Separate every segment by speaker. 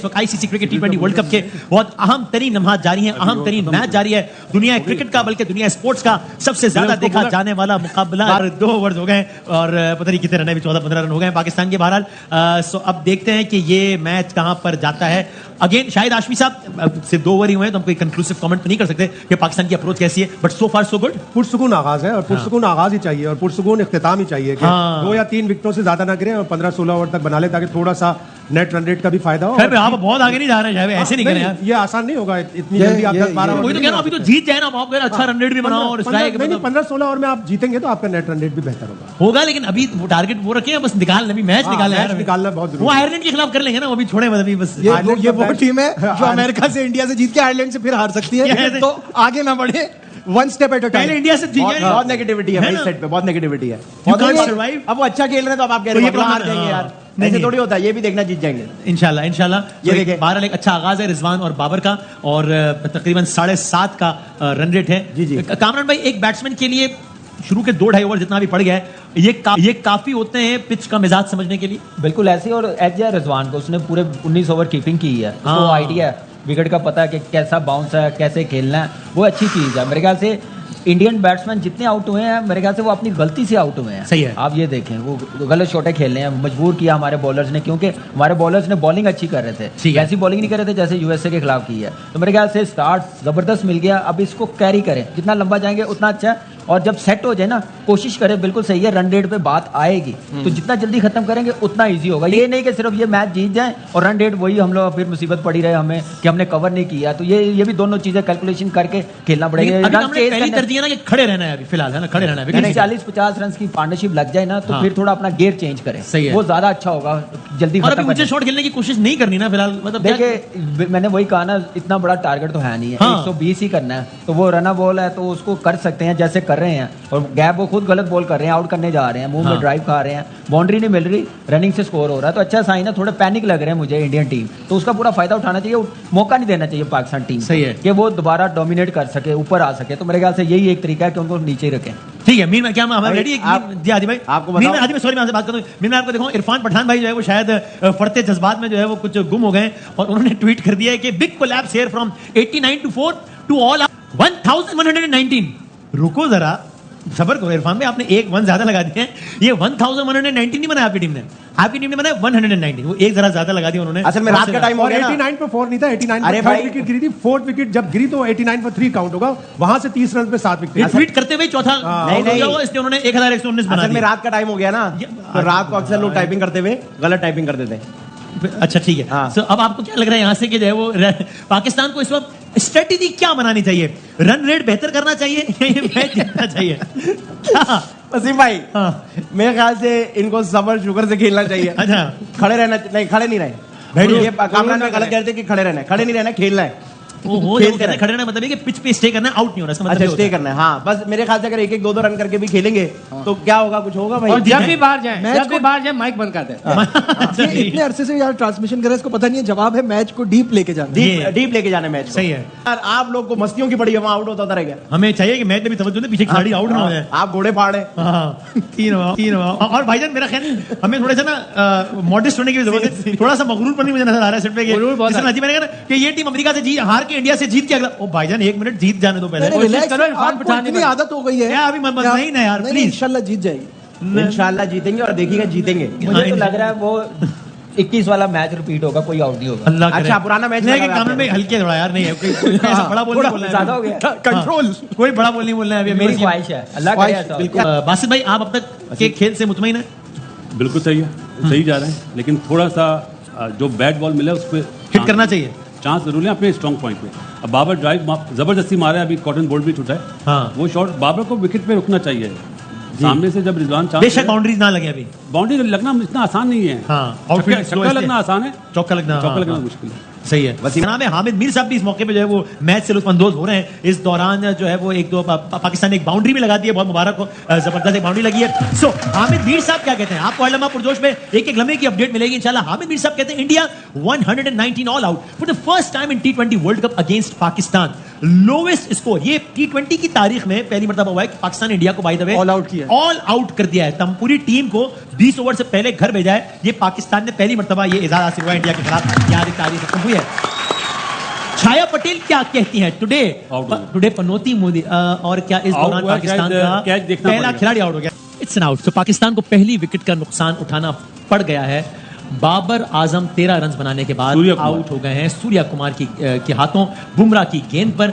Speaker 1: इस वक्त ICC cricket T20 world cup के बहुत अहम तरीन लम्हात जारी हैं, अहम तरीन मैच जारी है। दुनिया क्रिकेट का बल्कि दुनिया स्पोर्ट्स का सबसे ज्यादा देखा जाने वाला मुकाबला 2 ओवर्स हो गए और पता नहीं कितने रन है, 14-15 रन हो गए पाकिस्तान के। बहरहाल सो अब देखते हैं कि ये मैच कहां पर जाता है। अगेन शायद आशमी साहब सिर्फ 2 ओवर ही हुए हैं तो हम कोई कंक्लूसिव कमेंट तो नहीं कर सकते कि पाकिस्तान की अप्रोच कैसी है, but so far so good.
Speaker 2: पुरसुकून आगाज है और पुरसुकून आगाज ही चाहिए और पुरसुकून इख्तिताम ही चाहिए कि 2 या 3 विकेटों से ज्यादा ना गिरे और 15-16 ओवर तक बना ले ताकि थोड़ा सा नेट रन रेट का भी फायदा हो।
Speaker 1: आप बहुत आगे नहीं जा रहे हैं, ऐसे नहीं करें यार,
Speaker 2: ये आसान नहीं होगा इतनी जल्दी आप 10-12 ओवर।
Speaker 1: वही तो कह रहा हूं, अभी तो जीत जाए ना आप, अच्छा रन रेट भी बनाओ और स्ट्राइक।
Speaker 2: नहीं 15-16 ओवर में आप जीतेंगे तो आपका नेट रन रेट भी बेहतर होगा,
Speaker 1: लेकिन अभी वो टारगेट वो रखे हैं, बस निकालना, अभी मैच निकालना
Speaker 2: बहुत जरूरी।
Speaker 1: वो आयरलैंड के खिलाफ कर लेंगे ना, वो भी छोड़े मतलब बस।
Speaker 3: ये वो टीम है जो अमेरिका से इंडिया से जीत के आयरलैंड से फिर हार सकती है, तो आगे ना बढ़े, one step at a time.
Speaker 1: पहले इंडिया से जीत जाए।
Speaker 4: बहुत नेगेटिविटी है भाई, सेट पे बहुत नेगेटिविटी है। अब वो अच्छा खेल रहे हैं तो अब आप कह रहे हैं हार जाएंगे यार, ऐसे थोड़ी होता है, ये भी देखना जीत जाएंगे
Speaker 1: इंशाल्लाह।
Speaker 4: ये देखिए
Speaker 1: बहरहाल एक अच्छा आगाज है रिजवान और बाबर का और तकरीबन 7.5 का रन रेट है।
Speaker 4: जी
Speaker 1: कामरान भाई, एक बैट्समैन के लिए शुरू के 2-2.5 ओवर जितना भी पड़ गया है ये काफी होते हैं पिच का मिजाज समझने के लिए।
Speaker 5: बिल्कुल ऐसे, और एज है रिजवान को, उसने पूरे 19 ओवर कीपिंग की है, उसको आइडिया है विकेट का, पता है कि कैसा बाउंस है, कैसे खेलना है, वो अच्छी चीज है। मेरे ख्याल से इंडियन बैट्समैन जितने आउट हुए हैं मेरे ख्याल से वो अपनी गलती से आउट हुए हैं।
Speaker 1: सही है,
Speaker 5: आप ये देखें, वो गलत शॉटें खेलने हैं, मजबूर किया हमारे बॉलर्स ने, क्योंकि हमारे बॉलर्स ने बॉलिंग अच्छी कर रहे थे, ऐसी बॉलिंग नहीं कर रहे थे जैसे यूएसए के खिलाफ की है। तो मेरे ख्याल से स्टार्ट जबरदस्त मिल गया, अब इसको कैरी करें, जितना लंबा जाएंगे उतना अच्छा है, और जब सेट हो जाए ना कोशिश करें, बिल्कुल सही है, रन रेट पे बात आएगी तो जितना जल्दी खत्म करेंगे उतना इजी होगा। ये नहीं कि सिर्फ ये मैच जीत जाए और रन रेट वही हम लोग फिर मुसीबत पड़ी रहे हमें कि हमने कवर नहीं किया, तो ये भी दोनों चीजें कैलकुलेशन करके खेलना पड़ेगा।
Speaker 1: पहली तरजीह ना कि खड़े रहना है अभी फिलहाल, है ना, खड़े रहना है।
Speaker 5: 40-50 रन की पार्टनरशिप लग जाए ना तो फिर थोड़ा अपना गेयर चेंज करें, सही है, वो ज्यादा अच्छा होगा, जल्दी खत्म।
Speaker 1: मुझे शॉट खेलने की कोशिश नहीं करनी ना फिलहाल, मतलब
Speaker 5: देखिए मैंने वही कहा ना, इतना बड़ा टारगेट तो है नहीं है, 120 ही करना है, तो वो रना बॉल है तो उसको कर सकते हैं जैसे कर रहे हैं, और गैप वो खुद गलत बॉल कर रहे हैं, आउट करने जा रहे हैं, मुंह में ड्राइव खा रहे हैं, बाउंड्री नहीं मिल रही, रनिंग से स्कोर हो रहा है, तो अच्छा साइन है। थोड़े पैनिक लग रहे हैं मुझे इंडियन टीम, तो उसका पूरा फायदा उठाना चाहिए, मौका नहीं देना चाहिए पाकिस्तान टीम,
Speaker 1: सही है,
Speaker 5: कि वो दोबारा डोमिनेट कर सके, ऊपर आ सके। तो मेरे ख्याल से यही एक तरीका है कि उनको नीचे ही रखें।
Speaker 1: ठीक है, मीर में क्या हमारे रेडी जी आदि भाई,
Speaker 4: आपको
Speaker 1: मीर में आदि में सॉरी मैं आपसे बात करता हूं, मीर में आपको देखो इरफान पठान भाई जो है वो शायद फड़ते जज्बात में जो है वो कुछ गुम हो गए और उन्होंने ट्वीट कर दिया है कि big collapse here from 89 to 4 to all 1119। रुको जरा, सबर करो इरफान भाई, आपने एक 1 ज्यादा लगा दिए हैं, ये 1119 नहीं बनाया आपकी टीम ने, आपकी टीम ने बनाया 119, वो एक जरा ज्यादा लगा दिया उन्होंने।
Speaker 4: असल में रात का टाइम हो गया ना,
Speaker 2: 89 पे 4 नहीं था, 89 पे 3rd विकेट गिरी थी, 4th विकेट जब गिरी तो 89 पर 3 काउंट होगा, वहां से 30 रन पे 7 विकेट।
Speaker 1: ट्वीट करते हुए चौथा नहीं, इसलिए उन्होंने 1119 बना दिया।
Speaker 4: असल में रात का टाइम हो गया ना, तो रात को अक्सर लोग टाइपिंग करते हुए गलत टाइपिंग कर देते हैं।
Speaker 1: अच्छा ठीक है, so, अब आपको क्या लग रहा है यहाँ से कि जो है वो पाकिस्तान को इस वक्त स्ट्रेटेजी क्या बनानी चाहिए? रन रेट बेहतर करना चाहिए या ये मैच जीतना चाहिए?
Speaker 4: वसीम भाई, मेरे ख्याल से इनको सबर शुगर से खेलना चाहिए।
Speaker 1: अच्छा,
Speaker 4: खड़े रहना नहीं, खड़े नहीं रहे, ये कामरान में गलत कहते हैं कि खड़े रहना है, खड़े नहीं रहना, खेलना है।
Speaker 1: खड़े रहना मतलब है कि पिच पे स्टे करना है, आउट नहीं होना, इसका मतलब
Speaker 4: स्टे करना है। हाँ, बस मेरे ख्याल से अगर 1-1 2-2 रन करके भी खेलेंगे तो क्या होगा, कुछ होगा भाई।
Speaker 3: और जब भी बाहर जाए माइक बंद कर दे। इतने अरसे से यार ट्रांसमिशन कर रहे हैं, इसको पता नहीं है, जवाब है मैच को डीप लेके जाना,
Speaker 4: डीप लेके जाना मैच।
Speaker 1: सही है
Speaker 4: यार, आप लोग को मस्तियों की बड़ी, आउट होता रहेगा,
Speaker 1: हमें चाहिए कि मैच में भी तवज्जो दें, पीछे खिलाड़ी आउट ना हो जाए,
Speaker 4: आप घोड़े फाड़े।
Speaker 1: 3 और भाईजान मेरा ख्याल हमें थोड़ा सा ना मॉडेस्ट होने की जरूरत है, थोड़ा सा मगरूर पन मुझे नजर आ रहा है सेट पे, मैंने कहा कि ये टीम अमेरिका से हार के इंडिया से जीत के, ओ भाईजान 1 मिनट जीत जाने दो पहले,
Speaker 3: इरफान पठान की आदत हो गई है
Speaker 1: अभी नहीं ना यार, प्लीज
Speaker 3: इंशाल्लाह जीत जाएगी,
Speaker 4: इंशाल्लाह जीतेंगे, और देखिएगा जीतेंगे।
Speaker 5: मुझे तो लग रहा है वो 21 वाला मैच रिपीट होगा, कोई आउट नहीं होगा।
Speaker 1: अल्लाह करे।
Speaker 4: अच्छा, पुराना मैच
Speaker 1: नहीं, कामरान में हल्के थोड़ा यार, नहीं है कोई ऐसा बड़ा बोल नहीं बोलना है,
Speaker 5: ज्यादा हो गया
Speaker 3: कंट्रोल,
Speaker 1: कोई बड़ा बोल नहीं बोलना है अभी,
Speaker 5: मेरी ख्वाहिश है, अल्लाह करे ऐसा।
Speaker 1: बिल्कुल। बासित भाई, आप अब तक के खेल से मुतमईन है?
Speaker 6: बिल्कुल सही है, सही जा रहे हैं, लेकिन थोड़ा सा जो बैट बॉल मिला उस पर
Speaker 1: हिट करना चाहिए,
Speaker 6: चांस जरूर है अपने स्ट्रॉन्ग पॉइंट पे। अब बाबर ड्राइव जबरदस्ती मारा है, अभी कॉटन बोल्ट भी छूटा है, वो शॉट बाबर को विकेट पे रुकना चाहिए, सामने से जब रिजवान चांस,
Speaker 1: बेशक बाउंड्रीज ना लगे, अभी बाउंड्री
Speaker 6: लगना इतना आसान नहीं है, चौका लगना आसान है, चौका लगना मुश्किल है।
Speaker 1: सही है। नाम है हामिद मीर साहब भी इस मौके पे जो है वो मैच से लुत्फअंदोज हो रहे हैं। इस दौरान जो है वो 1-2 पाकिस्तान ने एक बाउंड्री भी लगा दी है, बहुत मुबारक हो, जबरदस्त एक बाउंड्री लगी है। सो हामिद मीर साहब क्या कहते हैं, आपको अलमा पुरजोश में एक लम्हे की अपडेट मिलेगी इंशाल्लाह। हामिद मीर साहब कहते हैं India 119 all out for the first time in T20 world cup against Pakistan. Lowest score. ये T20 की तारीख में पहली मर्तबा हुआ है कि पाकिस्तान इंडिया को by the way
Speaker 3: all out किया,
Speaker 1: ऑल आउट कर दिया है। तम पूरी टीम को 20 ओवर से पहले घर भेजा है। ये पाकिस्तान ने पहली मर्तबा ये एजाज हासिल हुआ है इंडिया के खिलाफ। यहाँ तारीख खत्म हुई है। छाया पटेल क्या कहती हैं टुडे पनौती मोदी और क्या इस दौरान पाकिस्तान का पहला खिलाड़ी आउट हो गया? It's an out. तो पाकिस्तान को पहली विकेट का नुकसान उठाना पड़ गया है। बाबर आजम 13 रन बनाने के बाद आउट हो गए हैं सूर्या कुमार के हाथों बुमराह की गेंद पर।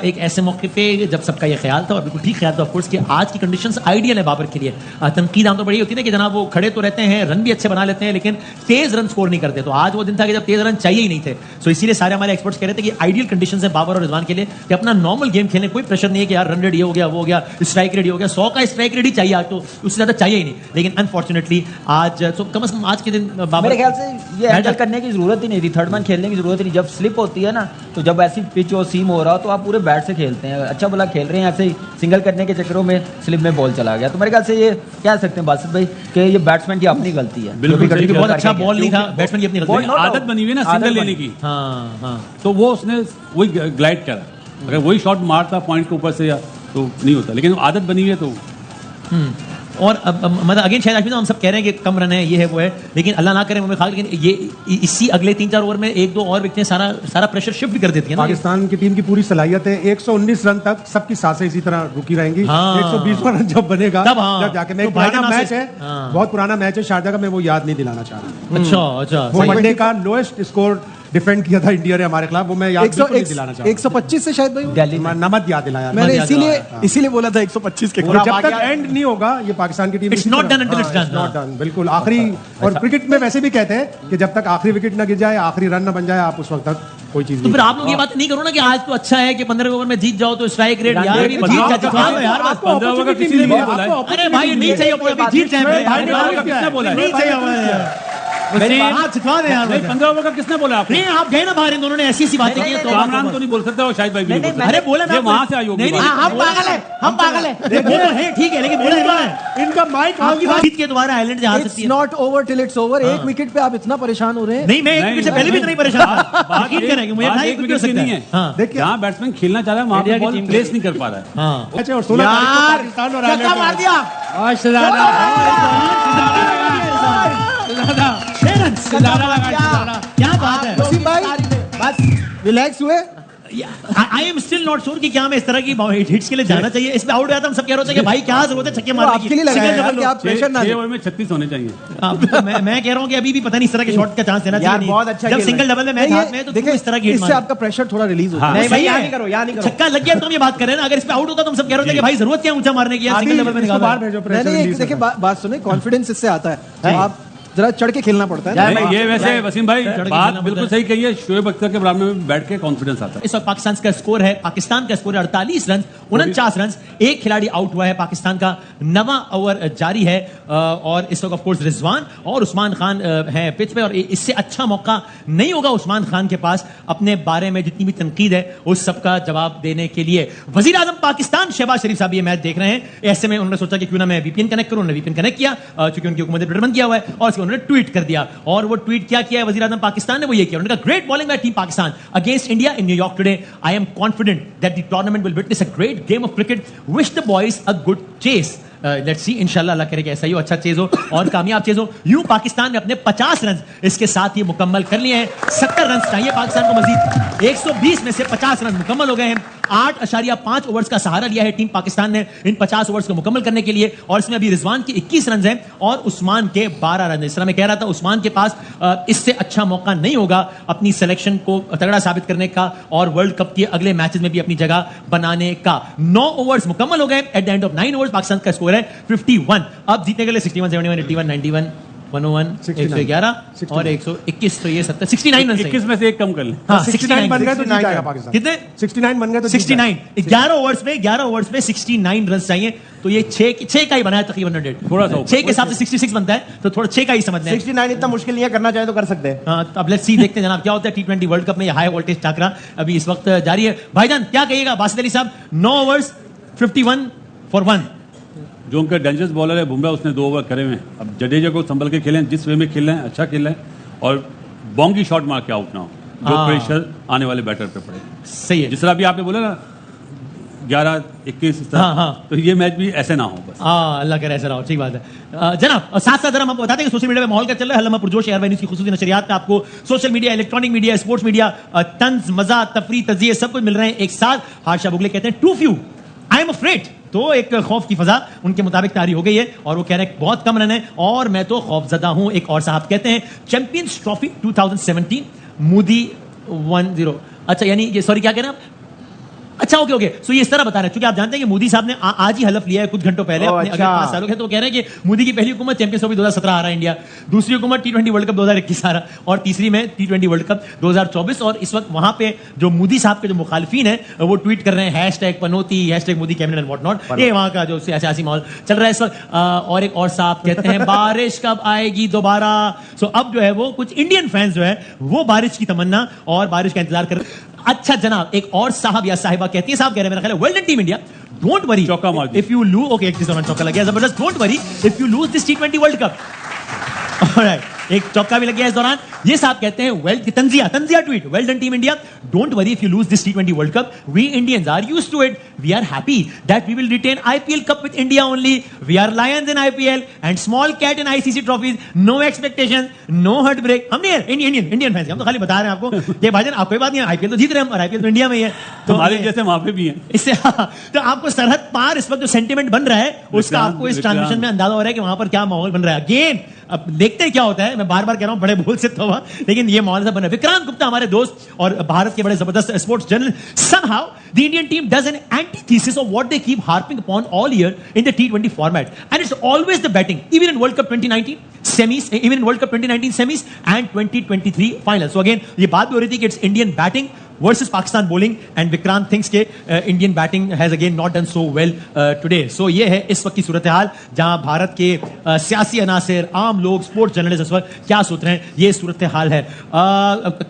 Speaker 1: एक ऐसे मौके पे जब सबका ये ख्याल था और बिल्कुल ठीक ख्याल था ऑफकोर्स कि आज की कंडीशंस आइडियल है बाबर के लिए। तनकीद आमतौर पर बड़ी होती है ना कि जनाब वो खड़े तो रहते हैं, रन भी अच्छे बना लेते हैं, लेकिन तेज रन स्कोर नहीं करते। तो आज वो दिन था कि जब तेज रन चाहिए ही नहीं थे। सो इसीलिए सारे हमारे एक्सपर्ट्स कह रहे थे कि आइडियल कंडीशन है बाबर और रिजवान के लिए कि अपना नॉर्मल गेम खेलने, कोई प्रेशर नहीं है कि यार रन रेडी हो गया, वो हो गया, स्ट्राइक रेडी हो गया। 100 का स्ट्राइक रेडी चाहिए आज, तो उससे ज्यादा चाहिए ही नहीं। लेकिन अनफॉर्चुनेटली आज कम से कम आज के दिन बाबर
Speaker 5: मेरे ख्याल से ये हैंडल करने की जरूरत ही नहीं थी, थर्ड मैन खेलने की जरूरत ही नहीं। जब स्लिप होती है ना, तो जब ऐसी पिच हो, सीम हो रहा हो, तो आप पूरे बैट से खेलते हैं। अच्छा भला खेल रहे हैं, ऐसे ही सिंगल करने के चक्करों में स्लिप में बॉल चला गया। तो मेरे ख्याल से ये कह सकते हैं बासित भाई कि ये बैट्समैन की अपनी गलती है।
Speaker 6: बिल्कुल
Speaker 1: बहुत अच्छा बॉल नहीं था, बैट्समैन की अपनी गलती।
Speaker 6: आदत बनी हुई है ना सिंगल लेने की।
Speaker 1: हाँ हाँ,
Speaker 6: तो वो उसने वही ग्लाइड करा। अगर वही शॉट मारता पॉइंट के ऊपर से या तो नहीं होता, लेकिन आदत बनी हुई है तो।
Speaker 1: और मतलब अगेन शायद हम सब कह रहे हैं कि कम रन है, ये है वो है, लेकिन अल्लाह ना करे मुझे ख्याल, लेकिन ये इसी अगले 3-4 ओवर में 1-2 और विकेटें सारा प्रेशर शिफ्ट भी कर देती है ना।
Speaker 2: पाकिस्तान की टीम की पूरी सलाहियत है 119 रन तक सबकी सांसें इसी तरह रुकी रहेंगी। 120 रन जब बनेगा जब जाके मैं पुराना मैच है, बहुत पुराना मैच है शारजा का, मैं वो याद नहीं दिलाना चाह रहा।
Speaker 1: अच्छा
Speaker 2: वो वनडे का लोएस्ट स्कोर डिफेंड किया था इंडिया ने हमारे खिलाफ, वो मैं याद नहीं दिलाना चाहता।
Speaker 3: 125 से शायद भाई
Speaker 2: नमत याद दिलाया
Speaker 3: मैंने, इसीलिए बोला था 125 के।
Speaker 2: जब तक एंड नहीं होगा ये पाकिस्तान की team
Speaker 1: it's not done until it's done.
Speaker 2: बिल्कुल आखिरी, और क्रिकेट में वैसे भी कहते हैं कि जब तक आखिरी विकेट न गिर जाए, आखिरी रन न बन जाए, आप उस वक्त तक कोई चीज।
Speaker 1: तो फिर आप लोग ये बात नहीं करो ना कि आज तो अच्छा है कि 15 ओवर में जीत जाओ तो स्ट्राइक रेट यार
Speaker 6: अरे
Speaker 1: भाई नहीं चाहिए, जीत जाए
Speaker 6: किसने बोला?
Speaker 1: नहीं चाहिए,
Speaker 6: 15 ओवर का किसने बोला?
Speaker 1: नहीं आप गए ना बाहर, इन दोनों ने ऐसी सी बातें की तो
Speaker 6: कामरान तो नहीं बोल सकता, शायद भाई भी
Speaker 1: अरे बोला ना
Speaker 6: वहां से आई होगी।
Speaker 1: हम पागल है वो तो है, ठीक है, लेकिन बोला है इनका माइक जीत के दोबारा आइलैंड जा सकती है।
Speaker 3: Not over till it's over. एक विकेट पे आप इतना परेशान हो रहे हैं?
Speaker 1: नहीं, मैं एक विकेट से पहले भी इतना ही परेशान था। यकीन करें कि मुझे
Speaker 6: एक विकेट से नहीं है। देखिए जहां बैट्समैन खेलना चाह रहा है वहां पे बॉल प्लेस नहीं कर पा रहा है।
Speaker 2: अच्छा, और 16 पाकिस्तान और आयरलैंड
Speaker 1: मार दिया। क्या बात है
Speaker 3: वसीम भाई, बस रिलैक्स हुए।
Speaker 1: I am still not sure कि क्या मैं इस तरह की हिट्स के लिए जाना चाहिए। इसमें आउट गया था, हम सब कह रहे थे कि भाई क्या जरूरत है छक्के मारने की।
Speaker 3: आपके लिए लगा है कि आप प्रेशर ना
Speaker 6: 6 ओवर में 36 होने चाहिए।
Speaker 1: मैं कह रहा हूं कि अभी भी पता नहीं इस तरह के शॉट का चांस देना चाहिए।
Speaker 4: बहुत अच्छा
Speaker 1: जब सिंगल डबल में मैच हाथ में, तो देखिए इस तरह की
Speaker 3: इससे आपका प्रेशर थोड़ा रिलीज होता है।
Speaker 4: नहीं भाई यहाँ नहीं करो, यहाँ नहीं करो।
Speaker 1: छक्का लग गया तो हम ये बात कर रहे हैं ना। अगर इस पे आउट होता तो हम सब कह रहे थे कि भाई जरूरत क्या ऊंचा मारने की, सिंगल डबल में निकाल।
Speaker 3: नहीं, देखिए बात सुने, कॉन्फिडेंस इससे आता है। आप जरा चढ़ के खेलना पड़ता है।
Speaker 6: ये वैसे वसीम भाई बात बिल्कुल सही कही है। शोएब अख्तर के बराबर में बैठ के कॉन्फिडेंस आता है।
Speaker 1: इस वक्त पाकिस्तान का स्कोर है, पाकिस्तान का स्कोर है 48 रन, 49 रन। एक खिलाड़ी आउट हुआ है, पाकिस्तान का 9वां ओवर जारी है और इस वक्त ऑफ कोर्स रिजवान और उस्मान खान हैं पिच पे। और इससे अच्छा मौका नहीं होगा उस्मान खान के पास अपने बारे में जितनी भी तनकीद है उस सबका जवाब देने के लिए। वजीर आजम पाकिस्तान शहबाज शरीफ साहब ये मैच देख रहे हैं। ऐसे में उन्होंने सोचा कि क्यों ना मैं VPN कनेक्ट करूं। उन्होंने VPN कनेक्ट किया क्योंकि उनकी हुकूमत ने बंद किया हुआ है, और उन्होंने ट्वीट कर दिया। और वो ट्वीट क्या किया है वजीर आजम पाकिस्तान ने? वो ये किया, उन्होंने कहा great bowling by team Pakistan against India in New York today. I am confident that the tournament will witness a great game of cricket. Wish the boys a good chase. Let's see, इंशाल्लाह अल्लाह करे कि ऐसा ही हो, अच्छा चेज हो और कामयाब चेज हो। यूं पाकिस्तान ने अपने 50 रन इसके साथ ही मुकम्मल कर लिए हैं। 70 रन चाहिए पाकिस्तान को मजीद। 120 में से 50 रन मुकम्मल हो गए हैं। 8.5 ओवर्स का सहारा लिया है टीम पाकिस्तान ने इन 50 ओवर्स को मुकम्मल करने के लिए। और इसमें अभी रिजवान के 21 रन हैं और उस्मान के 12 रन। इस तरह मैं कह रहा था उस्मान के पास इससे अच्छा मौका नहीं होगा अपनी सिलेक्शन को तगड़ा साबित करने का और वर्ल्ड कप के अगले मैचेस में भी अपनी जगह बनाने का। 9 ओवर्स मुकम्मल हो गए। At the end of 9 overs Pakistan का स्कोर है 51। अब जीतने के लिए 61, 71, 81, 91, 101, 111 और 121। तो ये 69 रन।
Speaker 6: 21 में से एक कम कर लें।
Speaker 2: 69 बन गए तो जीत जाएगा पाकिस्तान।
Speaker 1: कितने?
Speaker 2: 69 बन गए तो
Speaker 1: 69। 11 ओवर्स में 69 रन चाहिए। तो ये 6 का ही बना है तकरीबन 100।
Speaker 6: थोड़ा सा
Speaker 1: 6 के हिसाब से 66 बनता है, तो थोड़ा 6 का ही समझ लें।
Speaker 4: 69 इतना मुश्किल नहीं है, करना चाहे तो कर सकते हैं।
Speaker 1: अब लेट्स सी, देखते हैं जनाब क्या होता है T20 वर्ल्ड कप में। हाई वोल्टेज टाकरा अभी इस वक्त जारी है। भाईजान क्या कहिएगा बासित अली साहब? 9 ओवर्स 51 फॉर 1।
Speaker 6: जो उनका डेंजरस बॉलर है बुमराह, उसने 2 ओवर करे हुए हैं। अब जडेजा को संभल के खेलें, जिस वे में खेल रहे हैं अच्छा खेल रहे हैं और बॉन्गी शॉट मार के आउट ना हो। जो प्रेशर आने वाले बैटर पे पड़े।
Speaker 1: सही है।
Speaker 6: जिस तरह अभी आपने बोला ना 11-21 इस तरह, तो ये मैच भी ऐसे ना हो बस।
Speaker 1: अल्लाह करे ऐसा रहो, ठीक बात है जनाब। और साथ साथ जरा हम आपको बताते हैं कि सोशल मीडिया में माहौल क्या चल रहा है। हल्ला पुरजोश एयरवाई न्यूज़ की खुसूसी नशरियात में आपको social media, electronic media, sports media, तंज, मजा, तफरी, तजिए सब कुछ मिल रहे हैं एक साथ। हाशा बुगले कहते हैं too few I am afraid, तो एक खौफ की फजा उनके मुताबिक तारी हो गई है और वो कह रहे हैं बहुत कम रन है और मैं तो खौफजदा हूं। एक और साहब कहते हैं चैंपियंस ट्रॉफी 2017 मोदी 1-0। अच्छा यानी ये सॉरी क्या कह रहे हैं आप? अच्छा ओके सो ये इस तरह बता रहे हैं, क्योंकि आप जानते हैं कि मोदी साहब ने आज ही हलफ लिया है कुछ घंटों पहले अपने अगले 5 सालों के, तो कह रहे हैं कि मोदी की पहली हुकूमत चैंपियंस ट्रॉफी 2017 आ रहा है इंडिया, दूसरी हुकूमत T20 वर्ल्ड कप 2021 आ रहा और तीसरी में T20 वर्ल्ड कप 2024। और इस वक्त वहां पे जो मोदी साहब के जो मुखालिफिन है वो ट्वीट कर रहे हैं #पनौती, #Modi cabinet and what not. ये वहां का जो सियासी माहौल चल रहा है इस वक्त। और एक और साहब कहते हैं बारिश कब आएगी दोबारा। सो अब जो है वो कुछ इंडियन फैंस जो है वो बारिश की तमन्ना और बारिश का इंतजार कर। अच्छा जनाब, एक और साहब या साहिबा कहती है, साहब कह रहे हैं मेरा ख्याल है well done team India, don't worry
Speaker 6: चौका मार दिया
Speaker 1: इफ यू लूज। ओके एक चौका लग गया जबरदस्त, don't worry if you lose this T20 world cup. Alright, एक चौका भी लग गया इस दौरान। ये साहब कहते हैं वेल तंजिया tweet, well done team India, don't worry if you lose this T20 world cup, we Indians are used to it, we are happy that we will retain IPL cup with India only, we are lions in IPL and small cat in ICC trophies, no expectation, no heart break. हम नहीं Indian fans, हम तो खाली बता रहे हैं आपको कि भाईजान आपको कोई बात नहीं है, IPL तो जीत रहे हैं और IPL तो इंडिया में ही है, तो
Speaker 6: हमारे जैसे वहां पे भी हैं
Speaker 1: इससे तो आपको सरहद पार इस वक्त जो सेंटिमेंट बन रहा है उसका आपको इस ट्रांसमिशन में अंदाजा हो रहा है कि वहां पर क्या माहौल बन रहा है। अगेन अब देखते हैं क्या होता है, मैं बार बार कह रहा हूं बड़े भूल से तो लेकिन ये माहौल बना है। विक्रांत गुप्ता हमारे दोस्त और भारत के बड़े जबरदस्त sports journalist, somehow the Indian team does an antithesis of what they keep harping upon all year in the T20 format, and it's always the batting, even in World Cup 2019 semis, even in World Cup 2019 semis and 2023 finals. So again ये बात भी हो रही थी कि it's Indian batting versus Pakistan bowling, and Vikrant thinks के Indian batting has again not done so well today. So ये है इस वक्त की सूरत हाल जहां भारत के सियासी अनासिर, आम लोग, स्पोर्ट्स जर्नलिस्ट इस वक्त क्या सोच रहे हैं, ये सूरत हाल है।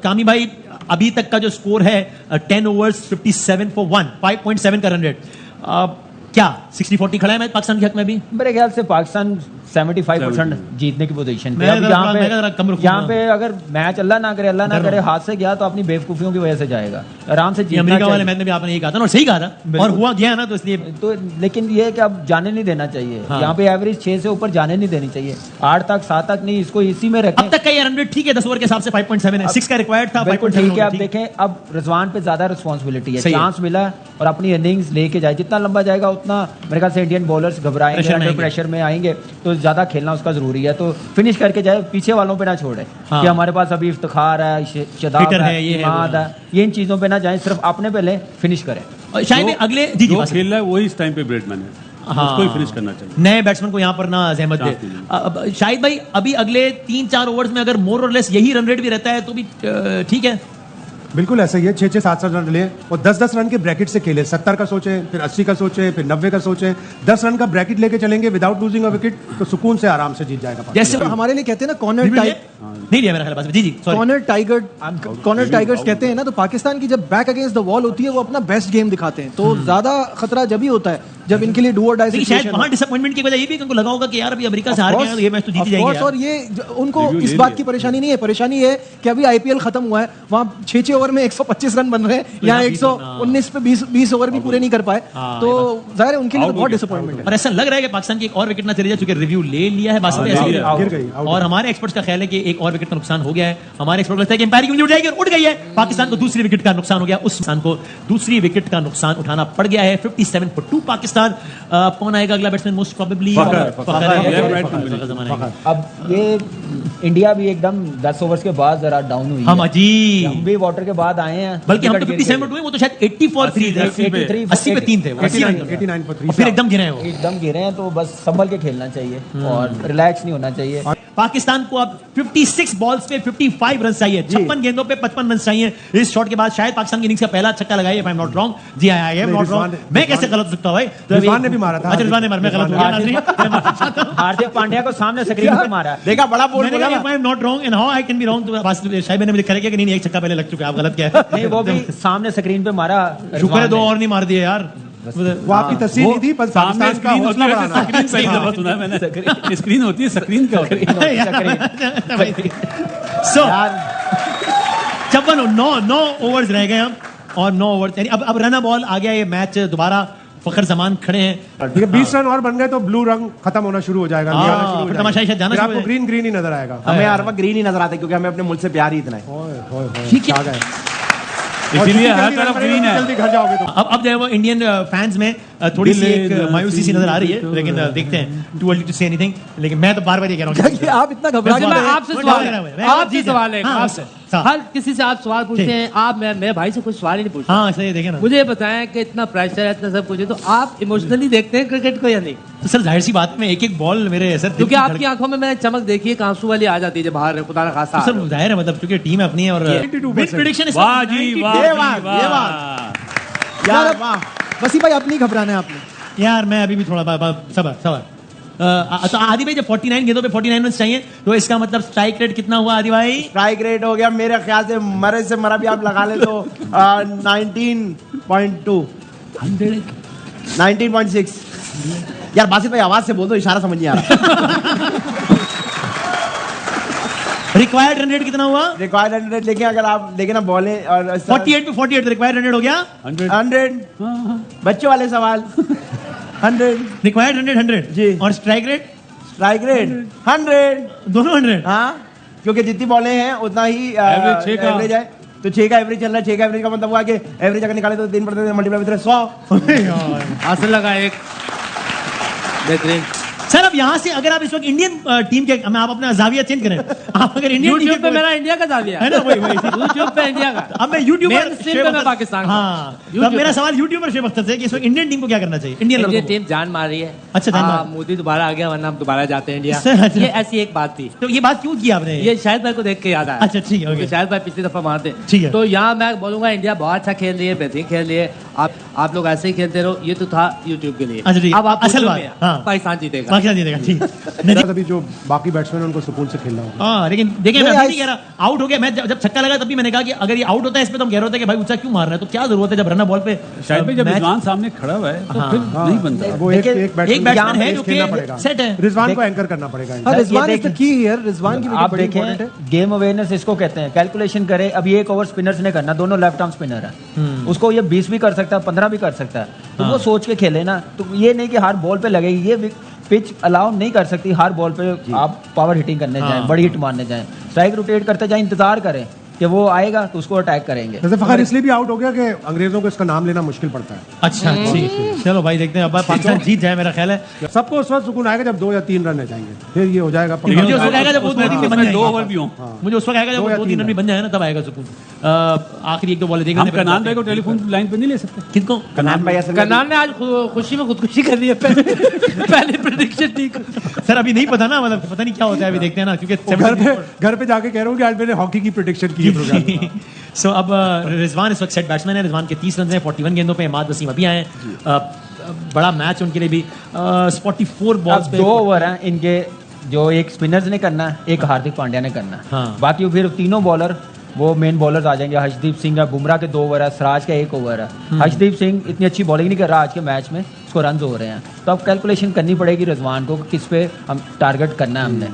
Speaker 1: कामी भाई अभी तक का जो स्कोर है 10 overs 57 for 1, 5.7 का रन रेट, क्या 60-40 खड़ा है मैच पाकिस्तान के हक में भी?
Speaker 5: मेरे ख्याल से पाकिस्तान 75% जीतने की पोजीशन पे। अब यहाँ पे अगर मैच अल्लाह ना करे हाथ से गया तो अपनी बेवकूफियों की वजह से जाएगा, आराम से जीतना
Speaker 1: अमेरिका वाले मैच में भी आपने यही कहा था और सही कहा था और हुआ गया ना, तो इसलिए
Speaker 5: तो लेकिन ये कि अब जाने नहीं देना चाहिए। यहाँ पे एवरेज 6 से ऊपर जाने नहीं देनी चाहिए, 8 तक 7 तक नहीं, इसको इसी में रखें।
Speaker 1: अब तक का ये रन रेट ठीक है 10 ओवर के हिसाब से 5.7 है, 6 का रिक्वायर्ड था 5.7
Speaker 5: ठीक है। अब देखें अब रिजवान पे ज्यादा रिस्पॉन्सिबिलिटी है, चांस मिला और अपनी इनिंग्स लेके जाए, जितना लंबा जाएगा उतना मेरे ख्याल से इंडियन बॉलर्स घबराएंगे, अंडर प्रेशर में आएंगे, तो ज्यादा खेलना उसका जरूरी है। तो फिनिश करके जाए, पीछे वालों पे ना छोड़े कि हमारे पास अभी इफ्तिखार है, शदाब है, इमाद है, ये इन चीजों पे ना जाए, सिर्फ अपने पहले फिनिश करें।
Speaker 1: शायद अगले
Speaker 6: जो खेल रहा है वही इस टाइम पे ब्रेडमैन है, उसको ही फिनिश करना चाहिए,
Speaker 1: नए बैट्समैन को यहाँ पर ना जहमत दे। शाहिद भाई अभी अगले 3-4 ओवर्स में अगर मोर और लेस यही रन रेट भी रहता है तो भी ठीक है।
Speaker 2: बिल्कुल ऐसा ही है, 6-6, 7-7 रन ले और 10-10 रन के ब्रैकेट से खेले, 70 का सोचे, फिर 80 का सोचे, फिर 90 का सोचे, 10 रन का ब्रैकेट लेके चलेंगे विदाउट लूजिंग अ विकेट, तो सुकून से आराम से जीत जाएगा।
Speaker 3: जैसे हमारे लिए कहते हैं ना कॉर्नर टाइप,
Speaker 1: नहीं लिया मेरा ख्याल पास, जी
Speaker 3: कॉर्नर टाइगर्स कहते हैं ना, तो पाकिस्तान की जब बैक अगेंस्ट द वॉल होती है वो अपना बेस्ट गेम दिखाते हैं, तो ज्यादा खतरा जब ही होता है जब इनके लिए डू और डाई सिचुएशन।
Speaker 1: शायद वहां डिसअपॉइंटमेंट की वजह ये भी कि उनको लगा होगा कि यार अभी अमेरिका से हार गए हैं तो ये मैच तो जीत जाएंगे।
Speaker 3: और ये उनको इस बात की परेशानी नहीं है, परेशानी है कि अभी IPL खत्म हुआ है, वहां 6-6 ओवर में 125 रन बन रहे हैं, यहाँ 119 पे 20 ओवर भी पूरे नहीं कर पाए, तो जाहिर है उनके लिए तो बहुत डिसअपॉइंटमेंट है।
Speaker 1: और ऐसा लग रहा है कि पाकिस्तान की एक और विकेट ना चली जाए, चूंकि रिव्यू ले लिया है बात
Speaker 2: गिर गई।
Speaker 1: और हमारे एक्सपर्ट्स का ख्याल है कि एक और विकेट का नुकसान हो गया है। हमारे एक्सपर्ट लगता है कि एम्पायर की उंगली उठ जाएगी और उठ गई है, पाकिस्तान को दूसरी विकेट का नुकसान हो गया, उस इंसान को दूसरी विकेट का नुकसान उठाना पड़ गया है। 57 for 2 पाकिस्तान। कौन आएगा अगला बैट्समैन? मोस्ट प्रोबेबली
Speaker 5: अब ये इंडिया भी एकदम 10 ओवर्स के बाद जरा डाउन हुई
Speaker 1: हम जी,
Speaker 5: हम भी वाटर के बाद आए हैं,
Speaker 1: बल्कि हम तो 57 पर हुए, वो तो शायद 80 for 3 थे, 80 पे 3 थे,
Speaker 2: 89 पर 3
Speaker 1: फिर एकदम गिरे हैं वो,
Speaker 5: एकदम गिरे हैं। तो बस संभल के खेलना चाहिए और रिलैक्स नहीं होना चाहिए।
Speaker 1: पाकिस्तान को अब 56 बॉल्स पे 55 रन चाहिए, 56 गेंदों पे 55 रन चाहिए। इस शॉट के बाद शायद पाकिस्तान की इनिंग्स का पहला छक्का लगाया, if I'm not wrong। जी आई एम नॉट रॉन्ग, मैं कैसे गलत हो सकता हूं भाई?
Speaker 2: रिजवान ने भी मारा था।
Speaker 1: अच्छा रिजवान ने मारा, मैं गलत हो गया नाज़रीन।
Speaker 5: हार्दिक पांड्या को सामने स्क्रीन पे मारा, देखा बड़ा बोल बोला ना,
Speaker 1: if I'm not wrong and how I can be wrong, तो बस शायद मैंने मुझे कह कि नहीं एक छक्का पहले लग चुका है, आप गलत क्या है?
Speaker 5: नहीं वो भी सामने स्क्रीन पे मारा,
Speaker 1: शुक्र है 2 और नहीं मार दिए यार,
Speaker 2: वो आपकी तस्वीर नहीं थी, पर पाकिस्तान का हौसला बढ़ाना।
Speaker 6: स्क्रीन पहली दफा सुना है मैंने, स्क्रीन होती है, स्क्रीन क्या होती है?
Speaker 1: 56 9 ओवर्स रह गए हम और 9 ओवर यानी अब रन बॉल आ गया, ये मैच दोबारा फखर जमान खड़े हैं।
Speaker 2: ठीक है, 20 रन और बन गए तो ब्लू रंग खत्म होना शुरू हो जाएगा,
Speaker 1: फिर तमाशाई शायद जाना शुरू हो
Speaker 2: आपको ग्रीन ग्रीन ही नजर आएगा।
Speaker 4: हमें हर वक्त ग्रीन ही नजर आता है क्योंकि हमें अपने मुल्क से प्यार ही इतना है।
Speaker 1: ठीक है,
Speaker 6: इसीलिए हर तरफ ग्रीन है।
Speaker 2: जल्दी घर जाओगे तो
Speaker 1: अब जो है वो इंडियन फैंस में थोड़ी सी एक मायूसी सी नजर आ रही है, लेकिन देखते हैं, too early to say anything. लेकिन मैं तो बार बार ये कह रहा हूँ
Speaker 3: आप इतना घबरा
Speaker 7: मैं आपसे सवाल है
Speaker 1: आपसे
Speaker 7: हर किसी से आप सवाल पूछते हैं, आप मेरे भाई से कुछ सवाल ही नहीं पूछते।
Speaker 1: हाँ सही देखे ना,
Speaker 7: मुझे बताएं कि इतना प्रेशर है, इतना सब कुछ है, तो आप इमोशनली देखते हैं क्रिकेट को या नहीं?
Speaker 1: तो सर जाहिर सी बात में एक एक बॉल मेरे सर,
Speaker 7: क्योंकि आपकी आंखों में मैंने चमक देखी है, आंसू वाली आ जाती है जब बाहर खुदा ना खासा।
Speaker 1: सर जाहिर है, मतलब क्योंकि टीम अपनी है और प्रेडिक्शन
Speaker 6: वाह जी वाह
Speaker 3: यार वसीम भाई अपनी घबराना है आपने।
Speaker 1: यार मैं अभी भी थोड़ा सबर तो आदि भाई जब 49 गेंदों पे 49 रन चाहिए तो इसका मतलब स्ट्राइक रेट कितना हुआ आदि भाई?
Speaker 4: स्ट्राइक रेट हो गया मेरे ख्याल से मरे से मरा भी आप लगा ले तो 19.2 19.6। यार बासित भाई आवाज से बोल दो, इशारा समझ नहीं आ रहा।
Speaker 1: रिक्वायर्ड रन रेट कितना हुआ?
Speaker 4: रिक्वायर्ड रन रेट लेकिन अगर आप देखें ना बॉले और
Speaker 1: 48 पे 48 रिक्वायर्ड रन रेट हो गया
Speaker 4: 100 बच्चों वाले सवाल 100
Speaker 1: रिक्वायर्ड रन रेट 100
Speaker 4: जी
Speaker 1: और स्ट्राइक रेट
Speaker 4: 100
Speaker 1: दोनों 100।
Speaker 4: हाँ क्योंकि जितनी बॉलें हैं उतना ही एवरेज है, तो 6 का एवरेज चल रहा है। 6 का एवरेज का मतलब हुआ कि एवरेज अगर निकाले तो 3 पड़ते मल्टीप्लाई विद 100
Speaker 7: हासिल लगा एक बेहतरीन।
Speaker 1: सर अब यहाँ से अगर आप इस वक्त इंडियन टीम के, आप अपना जाविया चेंज करें, आप अगर इंडियन
Speaker 7: यूट्यूब पे मेरा इंडिया का जाविया
Speaker 1: है ना, वही
Speaker 7: यूट्यूब पे इंडिया का।
Speaker 1: अब मैं यूट्यूबर
Speaker 7: पे मैं पाकिस्तान।
Speaker 1: हाँ, अब मेरा सवाल यूट्यूबर शेब अख्तर से कि इस वक्त इंडियन टीम को क्या करना चाहिए? इंडियन
Speaker 7: टीम जान मार रही है।
Speaker 1: अच्छा,
Speaker 7: मोदी दोबारा आ गया, वरना हम दोबारा जाते हैं इंडिया। ये ऐसी एक बात थी।
Speaker 1: तो ये बात क्यों की आपने?
Speaker 7: ये शायद भाई को देख के याद आया।
Speaker 1: अच्छा ठीक है,
Speaker 7: शायद भाई पिछली दफा मारते।
Speaker 1: ठीक है,
Speaker 7: तो यहाँ मैं बोलूंगा इंडिया बहुत अच्छा खेल रही है, बेहतरीन खेल रही है। आप लोग ऐसे ही खेलते रहो, ये तो था यूट्यूब के लिए।
Speaker 1: अच्छा ठीक है,
Speaker 7: अब आप
Speaker 1: असल बात, हाँ,
Speaker 7: पाकिस्तान जीतेगा,
Speaker 1: पाकिस्तान जीतेगा। ठीक
Speaker 2: अभी जो बाकी बैट्समैन उनको सुकून से खेलना होगा।
Speaker 1: हाँ लेकिन देखिए मैं नहीं कह रहा आउट हो गया, मैं जब छक्का लगा तब भी मैंने कहा कि अगर ये आउट होता है इस पे तो हम कह रहे होते कि भाई ऊंचा क्यों मार रहा है, तो क्या जरूरत है जब रन बॉल पे
Speaker 6: शायद भाई जब रिजवान सामने खड़ा हुआ है तो फिर नहीं बनता।
Speaker 2: वो एक
Speaker 1: बैट्समैन है जो कि सेट है,
Speaker 2: रिजवान को एंकर करना पड़ेगा।
Speaker 3: Rizwan is the key here, Rizwan की
Speaker 5: आप देखें गेम अवेयरनेस इसको कहते हैं। कैलकुलेशन करे, अब ये एक ओवर स्पिनर्स ने करना, दोनों लेफ्ट आर्म स्पिनर है, उसको ये 20 भी कर सकता है, 15 भी कर सकता है, तो वो सोच के खेले ना। तो ये नहीं कि हर बॉल पे लगेगी, ये पिच अलाउ नहीं कर सकती हर बॉल पे आप पावर हिटिंग करने जाएं, बड़ी हिट मारने जाएं, स्ट्राइक रोटेट करते जाएं, इंतजार करें कि वो आएगा तो उसको अटैक करेंगे।
Speaker 2: जैसे फखर इसलिए भी आउट हो गया कि अंग्रेजों को इसका नाम लेना मुश्किल पड़ता है।
Speaker 1: अच्छा ठीक, चलो भाई देखते हैं, अब पाकिस्तान जीत जाए मेरा ख्याल है।
Speaker 2: सबको उस वक्त सुकून आएगा जब 2 या 3 रन रह जाएंगे, फिर ये हो जाएगा।
Speaker 1: मुझे उस वक्त आएगा जब वो 2-3 भी बन जाए,
Speaker 6: 2 ओवर भी हो।
Speaker 1: मुझे उस वक्त आएगा जब वो 2-3 रन भी बन जाए ना, तब आएगा सुकून। आखिरी 1-2 बॉल देखना।
Speaker 6: हम कनान भाई को टेलीफोन लाइन पे नहीं ले सकते?
Speaker 1: किनको?
Speaker 4: कनान भाई असल
Speaker 7: कनान ने आज खुशी में खुदकुशी कर ली है। पहले प्रेडिक्शन ठीक
Speaker 1: सर अभी नहीं पता ना, मतलब पता नहीं क्या होता है, अभी देखते हैं ना, क्योंकि
Speaker 2: घर पे जाके कह रहा हूँ कि आज मैंने हॉकी की प्रेडिक्शन की है प्रोग्राम में।
Speaker 1: सो अब रिजवान इस वक्त सेट बैट्समैन है, रिजवान के 30 रन हैं 41 गेंदों पे। इमाद वसीम अभी आए हैं, बड़ा मैच उनके लिए भी। 44 बॉल्स पे
Speaker 5: 2 ओवर हैं इनके, जो एक स्पिनर्स ने करना है, एक हार्दिक पांड्या ने करना है।
Speaker 1: हाँ।
Speaker 5: बाकी फिर तीनों बॉलर वो मेन बॉलर्स आ जाएंगे। हर्षदीप सिंह है, बुमराह के 2 ओवर है, सिराज का 1 ओवर है। हर्षदीप सिंह इतनी अच्छी बॉलिंग नहीं कर रहा आज के मैच में, उसको रन हो रहे हैं, तो अब कैलकुलेशन करनी पड़ेगी रिजवान को किस पे हम टारगेट करना है हमने।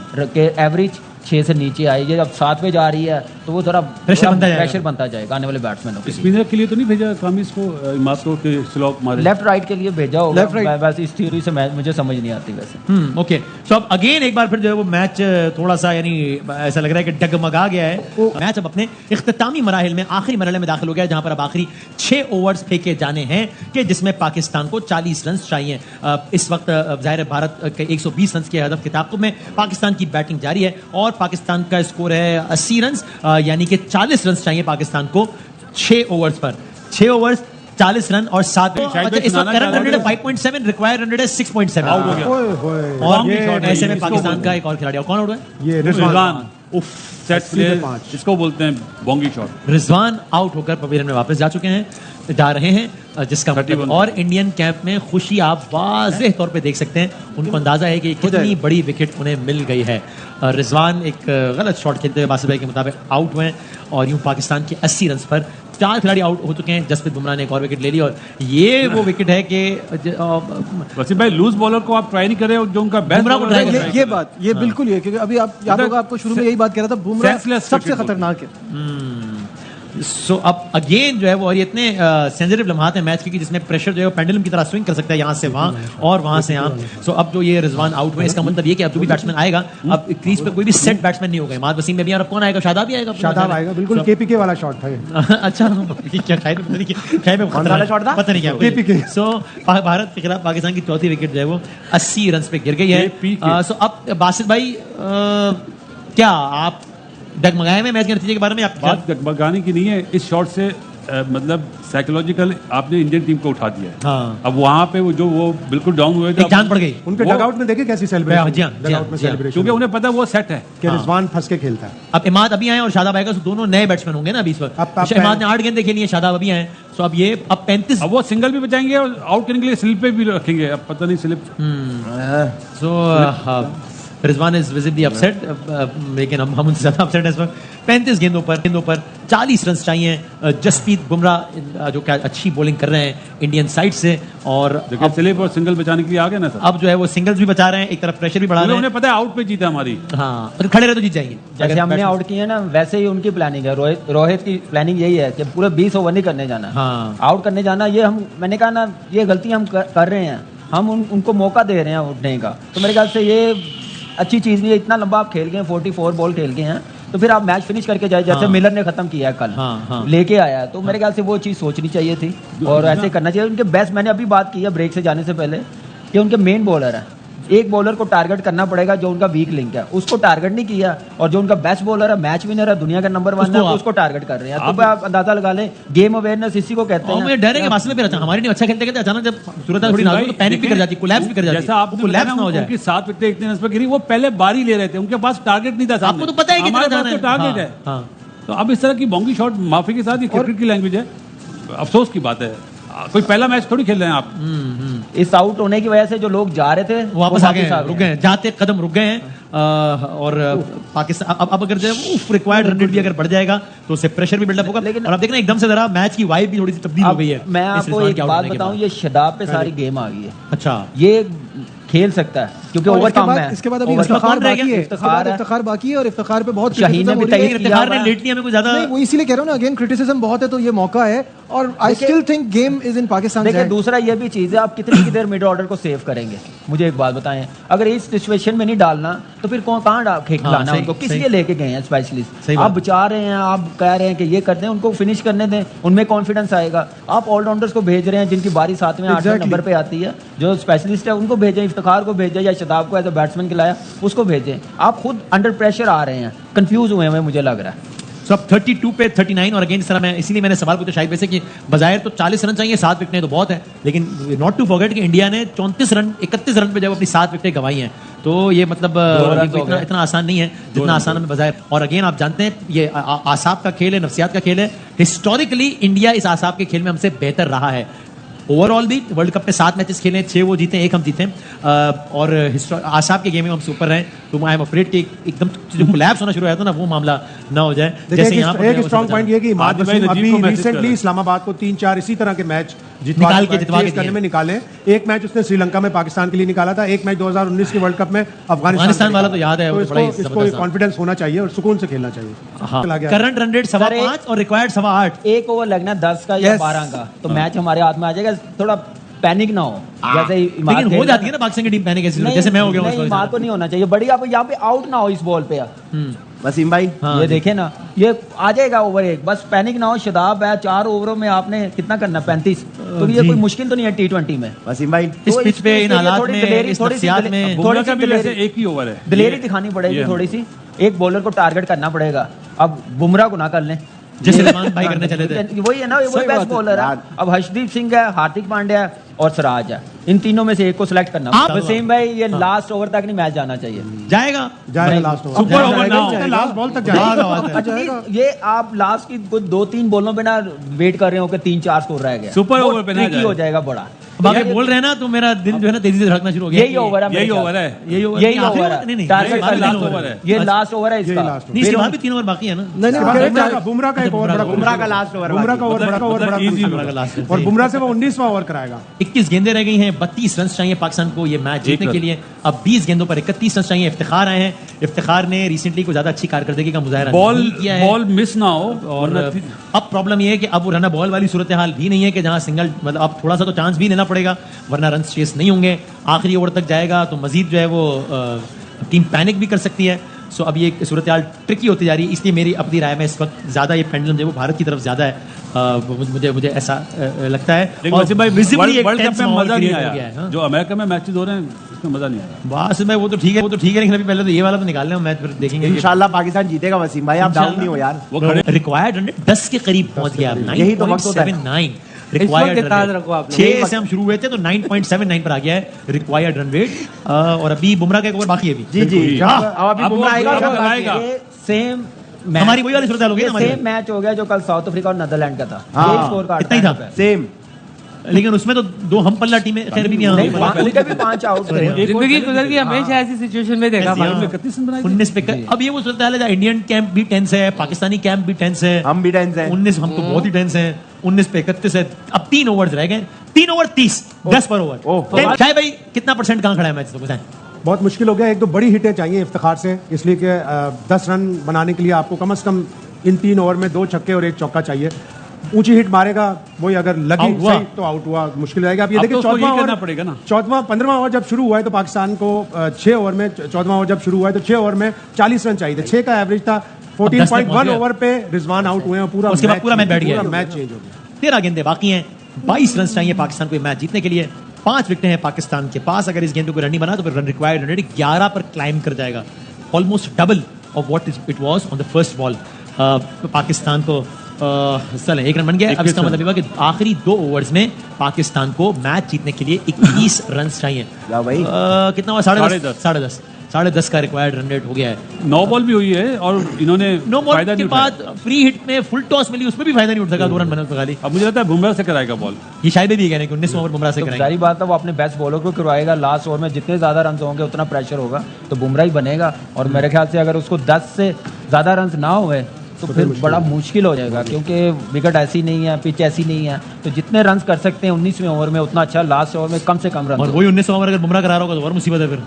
Speaker 5: एवरेज 6 से नीचे आएगी, जब 7 पे जा रही है तो वो थोड़ा प्रेशर बनता जाएगा आने वाले बैट्समैनों के।
Speaker 6: स्पिनर के लिए तो नहीं भेजा कामिस को, इमाद को कि स्लॉप मारे?
Speaker 5: लेफ्ट राइट के लिए भेजा होगा, वैसे इस थ्योरी से मुझे समझ नहीं आती वैसे।
Speaker 1: ओके, सो अब अगेन एक बार फिर जो है वो मैच थोड़ा सा यानी ऐसा लग रहा है कि डगमगा गया है। मैच अब अपने इख्तितामी मराहिल में, आखिरी मरहले में दाखिल हो गया, जहां पर अब आखिरी 6 ओवर्स फेंके जाने हैं कि जिसमें पाकिस्तान को 40 रन चाहिए। इस वक्त जाहिर है भारत के 120 रन के हदफ किताब में पाकिस्तान की बैटिंग जारी है और पाकिस्तान का स्कोर है 80 रन, यानी कि 40 रन चाहिए पाकिस्तान को 6 ओवर्स पर। 6 ओवर्स 40 रन और 7। अच्छा, इस वक्त करंट रन रेट है 5.7, रिक्वायर्ड रन रेट है 6.7।
Speaker 6: आउट हो गया।
Speaker 1: और ऐसे में पाकिस्तान का एक और खिलाड़ी कौन आउट हुआ?
Speaker 2: ये
Speaker 6: रिजवान सेट प्लेयर, इसको बोलते हैं बोंगी शॉट।
Speaker 1: रिजवान आउट होकर पवेलियन में वापस जा चुके हैं, जा रहे हैं, जिसका मतलब और इंडियन कैंप में खुशी आप वाज़ेह तौर पे देख सकते हैं। उनको अंदाजा है कि कितनी बड़ी विकेट उन्हें मिल गई है। रिजवान एक गलत शॉट खेलते हुए बासित भाई के मुताबिक आउट हुए और यूं पाकिस्तान के 80 रन पर 4 खिलाड़ी आउट हो चुके हैं। जसप्रीत बुमराह ने एक और विकेट ले ली और ये वो विकेट है कि
Speaker 6: वसीम भाई लूज बॉलर को आप ट्राई नहीं कर रहे हो, जो उनका बेस्ट बॉलर है।
Speaker 3: ये बात ये बिल्कुल ये, क्योंकि अभी आप याद होगा आपको शुरू में यही बात कह रहा था, बुमराह सबसे खतरनाक है।
Speaker 1: सो अब अगेन जो है वो, और ये इतने सेंसिटिव लम्हात है मैच की जिसमें प्रेशर जो है वो पेंडुलम की तरह स्विंग कर सकता है यहाँ से वहाँ और वहाँ से यहाँ। सो अब जो ये रिजवान आउट हुए, इसका मतलब ये कि अब जो भी बैट्समैन आएगा, अब क्रीज पे कोई भी सेट बैट्समैन नहीं होगा। इमाद वसीम में भी, और अब कौन आएगा? शादाब भी आएगा।
Speaker 2: शादाब आएगा, बिल्कुल केपीके वाला शॉट था ये।
Speaker 1: अच्छा, क्या पता नहीं क्या
Speaker 2: केपीके।
Speaker 1: सो भारत के खिलाफ पाकिस्तान की चौथी विकेट जो है वो 80 रन पे गिर गई है। सो अब बासित भाई, क्या आप डगमगाए में मैच के नतीजे के बारे में? आप
Speaker 6: बात डगमगाने की नहीं है, इस शॉट से मतलब साइकोलॉजिकल आपने इंडियन टीम को उठा दिया है।
Speaker 1: हाँ।
Speaker 6: अब वहां पे वो बिल्कुल डाउन हुए थे,
Speaker 1: जान पड़ गई
Speaker 2: उनके डगआउट में। देखे कैसी सेलिब्रेशन,
Speaker 6: क्योंकि उन्हें पता वो सेट है
Speaker 2: कि रिजवान फंस के खेलता है।
Speaker 1: अब इमाद अभी आए और शादाब आएगा, दोनों नए बैट्समैन होंगे ना अभी इस वक्त। इमाद ने 8 गेंदें खेली हैं, शादाब अभी आए, सो अब ये अब 35,
Speaker 6: अब वो सिंगल भी बचाएंगे और आउट करने के लिए स्लिप पे भी रखेंगे, अब पता नहीं slip.
Speaker 1: So Rizwan is visibly upset, लेकिन हम उनसे ज्यादा अपसेट है इस वक्त। 35 गेंदों पर 40 रन चाहिए। जसप्रीत बुमराह जो क्या अच्छी बॉलिंग कर रहे हैं इंडियन साइड से, और
Speaker 6: स्लिप और सिंगल बचाने के लिए आ गए ना सर।
Speaker 1: अब जो है वो सिंगल्स भी बचा रहे हैं, एक तरफ प्रेशर भी बढ़ा रहे हैं।
Speaker 6: उन्हें पता है आउट पे जीता हमारी।
Speaker 1: हाँ, अगर खड़े रहे तो जीत जाएंगे।
Speaker 5: जैसे हमने आउट किए ना, वैसे ही उनकी प्लानिंग है। रोहित की प्लानिंग यही है कि पूरे 20 ओवर नहीं करने जाना।
Speaker 1: हाँ।
Speaker 5: आउट करने जाना, ये मैंने कहा ना, ये गलती हम कर रहे हैं। हम उनको मौका दे रहे हैं उठने का। तो मेरे ख्याल से ये अच्छी चीज़ नहीं है। इतना लंबा आप खेल गए, 44 बॉल खेल गए हैं, तो फिर आप मैच फिनिश करके जाए, जैसे मिलर ने खत्म किया है कल, लेके आया। तो मेरे ख्याल से वो चीज़ सोचनी चाहिए थी और ऐसे करना चाहिए। उनके बेस्ट, मैंने अभी बात की है ब्रेक से जाने से पहले, कि उनके मेन बॉलर है, एक बॉलर को टारगेट करना पड़ेगा जो उनका वीक लिंक है, उसको टारगेट नहीं किया। और जो उनका बेस्ट बॉलर है, मैच विनर है, दुनिया का नंबर 1 है, उसको टारगेट कर रहे हैं। तो आप अंदाजा लगा लें, गेम अवेयरनेस इसी को कहते हैं।
Speaker 1: मुझे डर है कि मास्टर पे हमारी टीम अच्छा खेलते अचानक जब सूरत थोड़ी नाजुक तो पैनिक भी कर जाती, कोलैप्स भी कर जाती।
Speaker 6: जैसा आप कोलैप्स ना हो जाए। उनकी 7 विकेटें इतने रन पे गिरी, वो पहले बारी ले रहे थे, उनके पास टारगेट नहीं था।
Speaker 1: आपको तो पता है कितना जाना है,
Speaker 6: टारगेट है। तो अब इस तरह की बॉन्गी शॉट, माफी के साथ, ये क्रिकेट की लैंग्वेज है, अफसोस की बात है। कोई पहला मैच थोड़ी खेल रहे हैं आप।
Speaker 5: इस आउट होने की वजह से जो लोग जा रहे थे
Speaker 1: वापस आ गए, रुक गए, जाते कदम रुक गए हैं। और पाकिस्तान अब अगर जो रिक्वायर्ड रन रेट भी अगर बढ़ जाएगा तो उससे प्रेशर भी बिल्डअप होगा। लेकिन अब देखना एकदम से जरा मैच की वाइब भी थोड़ी सी तब्दील हो गई है।
Speaker 5: मैं आपको एक बात बताऊं, ये शादाब पे सारी गेम आ गई है।
Speaker 1: अच्छा,
Speaker 5: ये खेल सकता है क्योंकि ओवर कम है।
Speaker 3: इसके बाद अभी इफ्तिखार बाकी है, इफ्तिखार बाकी है, और इफ्तिखार पे बहुत
Speaker 5: शाहीन ने भी
Speaker 1: इफ्तिखार ने लेट लिया, में कोई ज्यादा
Speaker 3: नहीं, वो इसीलिए कह रहा हूं ना, अगेन क्रिटिसिज्म बहुत है, तो ये मौका है। और I still think game is in Pakistan.
Speaker 5: देखिए, दूसरा ये भी चीज है, आप कितनी देर मिड ऑर्डर को सेव करेंगे। मुझे एक बात बताएं, अगर इस सिचुएशन में नहीं डालना तो फिर कहां खिलाना उनको, किस लिए लेके गए हैं स्पेशलिस्ट? आप बचा रहे हैं, आप कह रहे हैं कि ये करते हैं, उनको फिनिश करने दें, उनमें कॉन्फिडेंस आएगा। आप ऑलराउंडर्स को भेज रहे हैं जिनकी बारी 7वें 8वें नंबर पे आती है, जो स्पेशलिस्ट है उनको भेजें, इफ्तिखार को भेजें, या शदाब को एज अ बैट्समैन खिलाया उसको भेजें। आप खुद अंडर प्रेशर आ रहे हैं, कंफ्यूज हुए हैं, मुझे लग रहा है।
Speaker 1: सब 32 पे 39, और अगेन इस तरह मैं इसीलिए मैंने सवाल पूछा शायद वैसे कि बजाय तो 40 रन चाहिए, 7 विकेटें तो बहुत है, लेकिन नॉट टू फॉरगेट कि इंडिया ने 31 रन पे जब अपनी 7 विकेटें गंवाई हैं, तो ये मतलब इतना आसान नहीं है जितना आसान हमें बजाय। और अगेन आप जानते हैं ये आसाब का खेल है, नफ्सियात का खेल है। हिस्टोरिकली इंडिया इस आसाब के खेल में हमसे बेहतर रहा है। ओवरऑल भी वर्ल्ड कप में 7 मैचेस खेले, 6 वो जीते, 1 हम जीते, और आसाब के गेम में हम ऊपर रहे। तो आई एम अफ्रेड कि एकदम जो कोलैप्स होना शुरू हुआ था ना, वो मामला ना हो जाए। जैसे यहाँ पर
Speaker 2: एक स्ट्रांग पॉइंट ये कि इमाद वसीम अभी रिसेंटली इस्लामाबाद को 3-4 इसी तरह के मैच
Speaker 1: निकाल के
Speaker 2: करने में निकाले। एक मैच उसने श्रीलंका में पाकिस्तान के लिए निकाला था, एक मैच 2019 के वर्ल्ड कप में अफगानिस्तान वाला तो याद है। इसको कॉन्फिडेंस होना चाहिए और सुकून से खेलना चाहिए।
Speaker 1: करंट रन रेट 5.25 और रिक्वायर्ड 8.25।
Speaker 5: एक ओवर लगना 10 का या 12 का, तो मैच हमारे हाथ में आ जाएगा। थोड़ा पैनिक ना हो, जैसे
Speaker 1: लेकिन हो जाती है ना पाकिस्तान की टीम पैनिक, जैसे मैं हो गया हूं।
Speaker 5: बात तो नहीं होना चाहिए, बड़ी आप यहाँ पे आउट ना हो इस बॉल पे।
Speaker 4: वसीम भाई
Speaker 5: ये देखे ना, ये आ जाएगा ओवर 1, बस पैनिक ना हो। शदाब है, 4 ओवरों में आपने कितना करना, 35, तो ये कोई मुश्किल तो नहीं है T20 में।
Speaker 4: वसीम भाई
Speaker 1: इस पिच पे, इन हालात में, इस नफ्सियात में
Speaker 6: थोड़ी सी वैसे एक ही ओवर है,
Speaker 5: दिलेरी दिखानी पड़ेगी थोड़ी सी। एक बॉलर को टारगेट करना पड़ेगा। अब बुमराह को ना कर लें
Speaker 1: जैसे रहमान भाई करने चले थे,
Speaker 5: वही है ना, वही बेस्ट बॉलर है। अब हर्षदीप सिंह है, हार्दिक पांड्या है और सिराज है, इन तीनों में से एक को सिलेक्ट करना। वसीम भाई, ये लास्ट ओवर तक नहीं मैच जाना चाहिए।
Speaker 1: जाएगा
Speaker 2: लास्ट ओवर,
Speaker 6: सुपर ओवर ना,
Speaker 2: लास्ट बॉल तक जाएगा।
Speaker 5: ये आप लास्ट की कुछ 2-3 बॉलों पे ना वेट कर रहे हो कि 3-4 स्कोर रह गया,
Speaker 6: सुपर ओवर पे ना
Speaker 5: हो जाएगा बड़ा।
Speaker 1: अब आप ये बोल रहे हैं ना तो मेरा दिल जो है ना तेजी से धड़कना शुरू हो गया।
Speaker 5: यही ओवर है,
Speaker 6: यही ओवर है,
Speaker 5: यही ओवर है,
Speaker 1: नहीं
Speaker 5: टारगेट का
Speaker 6: लास्ट ओवर है,
Speaker 5: ये लास्ट ओवर है इसका।
Speaker 1: नहीं, इसके बाद भी 3 ओवर बाकी है ना।
Speaker 2: बुमराह का एक ओवर बड़ा,
Speaker 4: बुमराह का लास्ट ओवर,
Speaker 2: बुमराह का ओवर बड़ा
Speaker 1: लास्ट
Speaker 2: और बुमराह से वो 19वां ओवर कराएगा।
Speaker 1: 21 गेंदें रह गई हैं, 32 रन चाहिए पाकिस्तान को ये मैच जीतने के लिए। अब 20 गेंदों पर 31 रन चाहिए। इफ्तिखार आए हैं, इफ्तिखार ने रिसेंटली को ज्यादा अच्छी कारकर्दगी का मुजाहरा नहीं किया है।
Speaker 6: बॉल मिस ना हो। और
Speaker 1: अब प्रॉब्लम ये है कि अब वो रन बॉल वाली सूरत हाल भी नहीं है कि जहां सिंगल, मतलब अब थोड़ा सा तो चांस भी लेना पड़ेगा वरना रन चेस नहीं होंगे। आखिरी ओवर तक जाएगा तो मजीद जो है वो टीम पैनिक भी कर सकती है। सो अब ये सूरत हाल ट्रिकी होती जा रही है, इसलिए मेरी अपनी राय में इस वक्त ज्यादा ये पेंडुलम जो है वो भारत की तरफ ज्यादा है। मुझे ऐसा लगता है। और भाई विजिबली एक
Speaker 6: वर्ल्ड कप में मजा नहीं आया
Speaker 1: गया है।
Speaker 6: जो अमेरिका में मैचेस हो रहे हैं उसमें मजा नहीं आया।
Speaker 1: बस भाई वो तो ठीक है, लेकिन अभी पहले तो ये वाला तो निकाल लें, मैच फिर देखेंगे।
Speaker 4: इंशाल्लाह पाकिस्तान जीतेगा वसीम भाई, आप डाउन नहीं हो यार।
Speaker 6: वो खड़े
Speaker 1: रिक्वायर्ड रन 10 के करीब पहुंच गया।
Speaker 4: यही तो वक्त होता है।
Speaker 1: 9.79
Speaker 7: रिक्वायर्ड रखो आप लोग।
Speaker 1: 6 से हम शुरू हुए थे तो 9.79 पर आ गया है रिक्वायर्ड रन रेट। और अभी बुमराह का एक ओवर बाकी है अभी।
Speaker 4: जी अब अभी बुमराह आएगा।
Speaker 5: सेम
Speaker 1: हमारी वही वाली सूरत हाल हो गई ना।
Speaker 5: सेम मैच हो गया जो कल साउथ अफ्रीका और नीदरलैंड का था।
Speaker 4: हाँ,
Speaker 5: यही स्कोर कार्ड
Speaker 1: इतना ही था
Speaker 4: सेम।
Speaker 1: लेकिन उसमें तो 2 हम पल्ला टीमें खैर भी
Speaker 5: नहीं, उनके भी 5 आउट थे।
Speaker 7: जिंदगी गुजर गई, हमेशा ऐसी सिचुएशन में देखा।
Speaker 1: 19 पे अब ये वो सूरत हाल है, इंडियन कैंप भी टेंस है, पाकिस्तानी कैंप भी टेंस है,
Speaker 4: हम भी टेंस हैं।
Speaker 1: 19 हम तो बहुत ही टेंस हैं। 19 पे 31 है। अब 3 ओवर्स रह गए, 3 ओवर 30, 10 पर ओवर। शायद भाई कितना % कहां खड़ा है मैच तो बताएं।
Speaker 2: बहुत मुश्किल हो गया। एक दो बड़ी हिटें चाहिए इफ्तिखार से, इसलिए कि 10 रन बनाने के लिए आपको कम से कम इन 3 ओवर में 2 छक्के और 1 चौका चाहिए। ऊंची हिट मारेगा वही, अगर लगी सही तो आउट हुआ, मुश्किल रहेगा। अब ये देखिए 15वां ओवर जब शुरू हुआ है तो पाकिस्तान को 6 ओवर में, 14वां ओवर जब शुरू हुआ है तो 6 ओवर में 40 रन चाहिए थे। 6 का एवरेज था। 14.1 ओवर पे रिजवान आउट हुए हैं, पूरा मैच बैठ गया, मैच चेंज हो गया।
Speaker 1: 13 गेंदें बाकी हैं, 22 रन चाहिए पाकिस्तान को मैच जीतने के लिए। 5 विकेटें हैं पाकिस्तान के पास। अगर इस गेंद को रन नहीं बना तो फिर रन रिक्वायर्ड रन 11 पर क्लाइम कर जाएगा, almost double of what it was on the first ball. Pakistan को चले 1 रन बन गया। अब इसका मतलब ये कि आखिरी 2 ओवर्स में पाकिस्तान को मैच जीतने के लिए 21 रन चाहिए। कितना हुआ? 10.5 10.5 का रिक्वायर्ड रन रेट हो गया है।
Speaker 6: 9 बॉल भी हुई है और इन्होंने
Speaker 1: 9 बॉल के बाद फ्री हिट में फुल टॉस मिली, उसमें भी फायदा नहीं उठ सका। 2 रन बना तो खाली।
Speaker 6: अब मुझे लगता है बुमराह से कराएगा बॉल।
Speaker 1: ये शायद भी कहने कि 19 ओवर बुमराह से कराएगा।
Speaker 5: सारी बात है, वो अपने बेस्ट बॉलर को करवाएगा। लास्ट ओवर में जितने ज्यादा रन होंगे उतना प्रेशर होगा तो बुमराह ही बनेगा। और मेरे ख्याल से अगर उसको 10 से ज्यादा रन ना हुए तो फिर बड़ा मुश्किल हो जाएगा, क्योंकि विकेट ऐसी नहीं है, पिच ऐसी नहीं है। तो जितने रन कर सकते हैं 19वें ओवर में उतना अच्छा, लास्ट ओवर में कम से कम रन।
Speaker 1: और वही 19 ओवर अगर बुमराह करा रहा होगा तो और मुसीबत है। फिर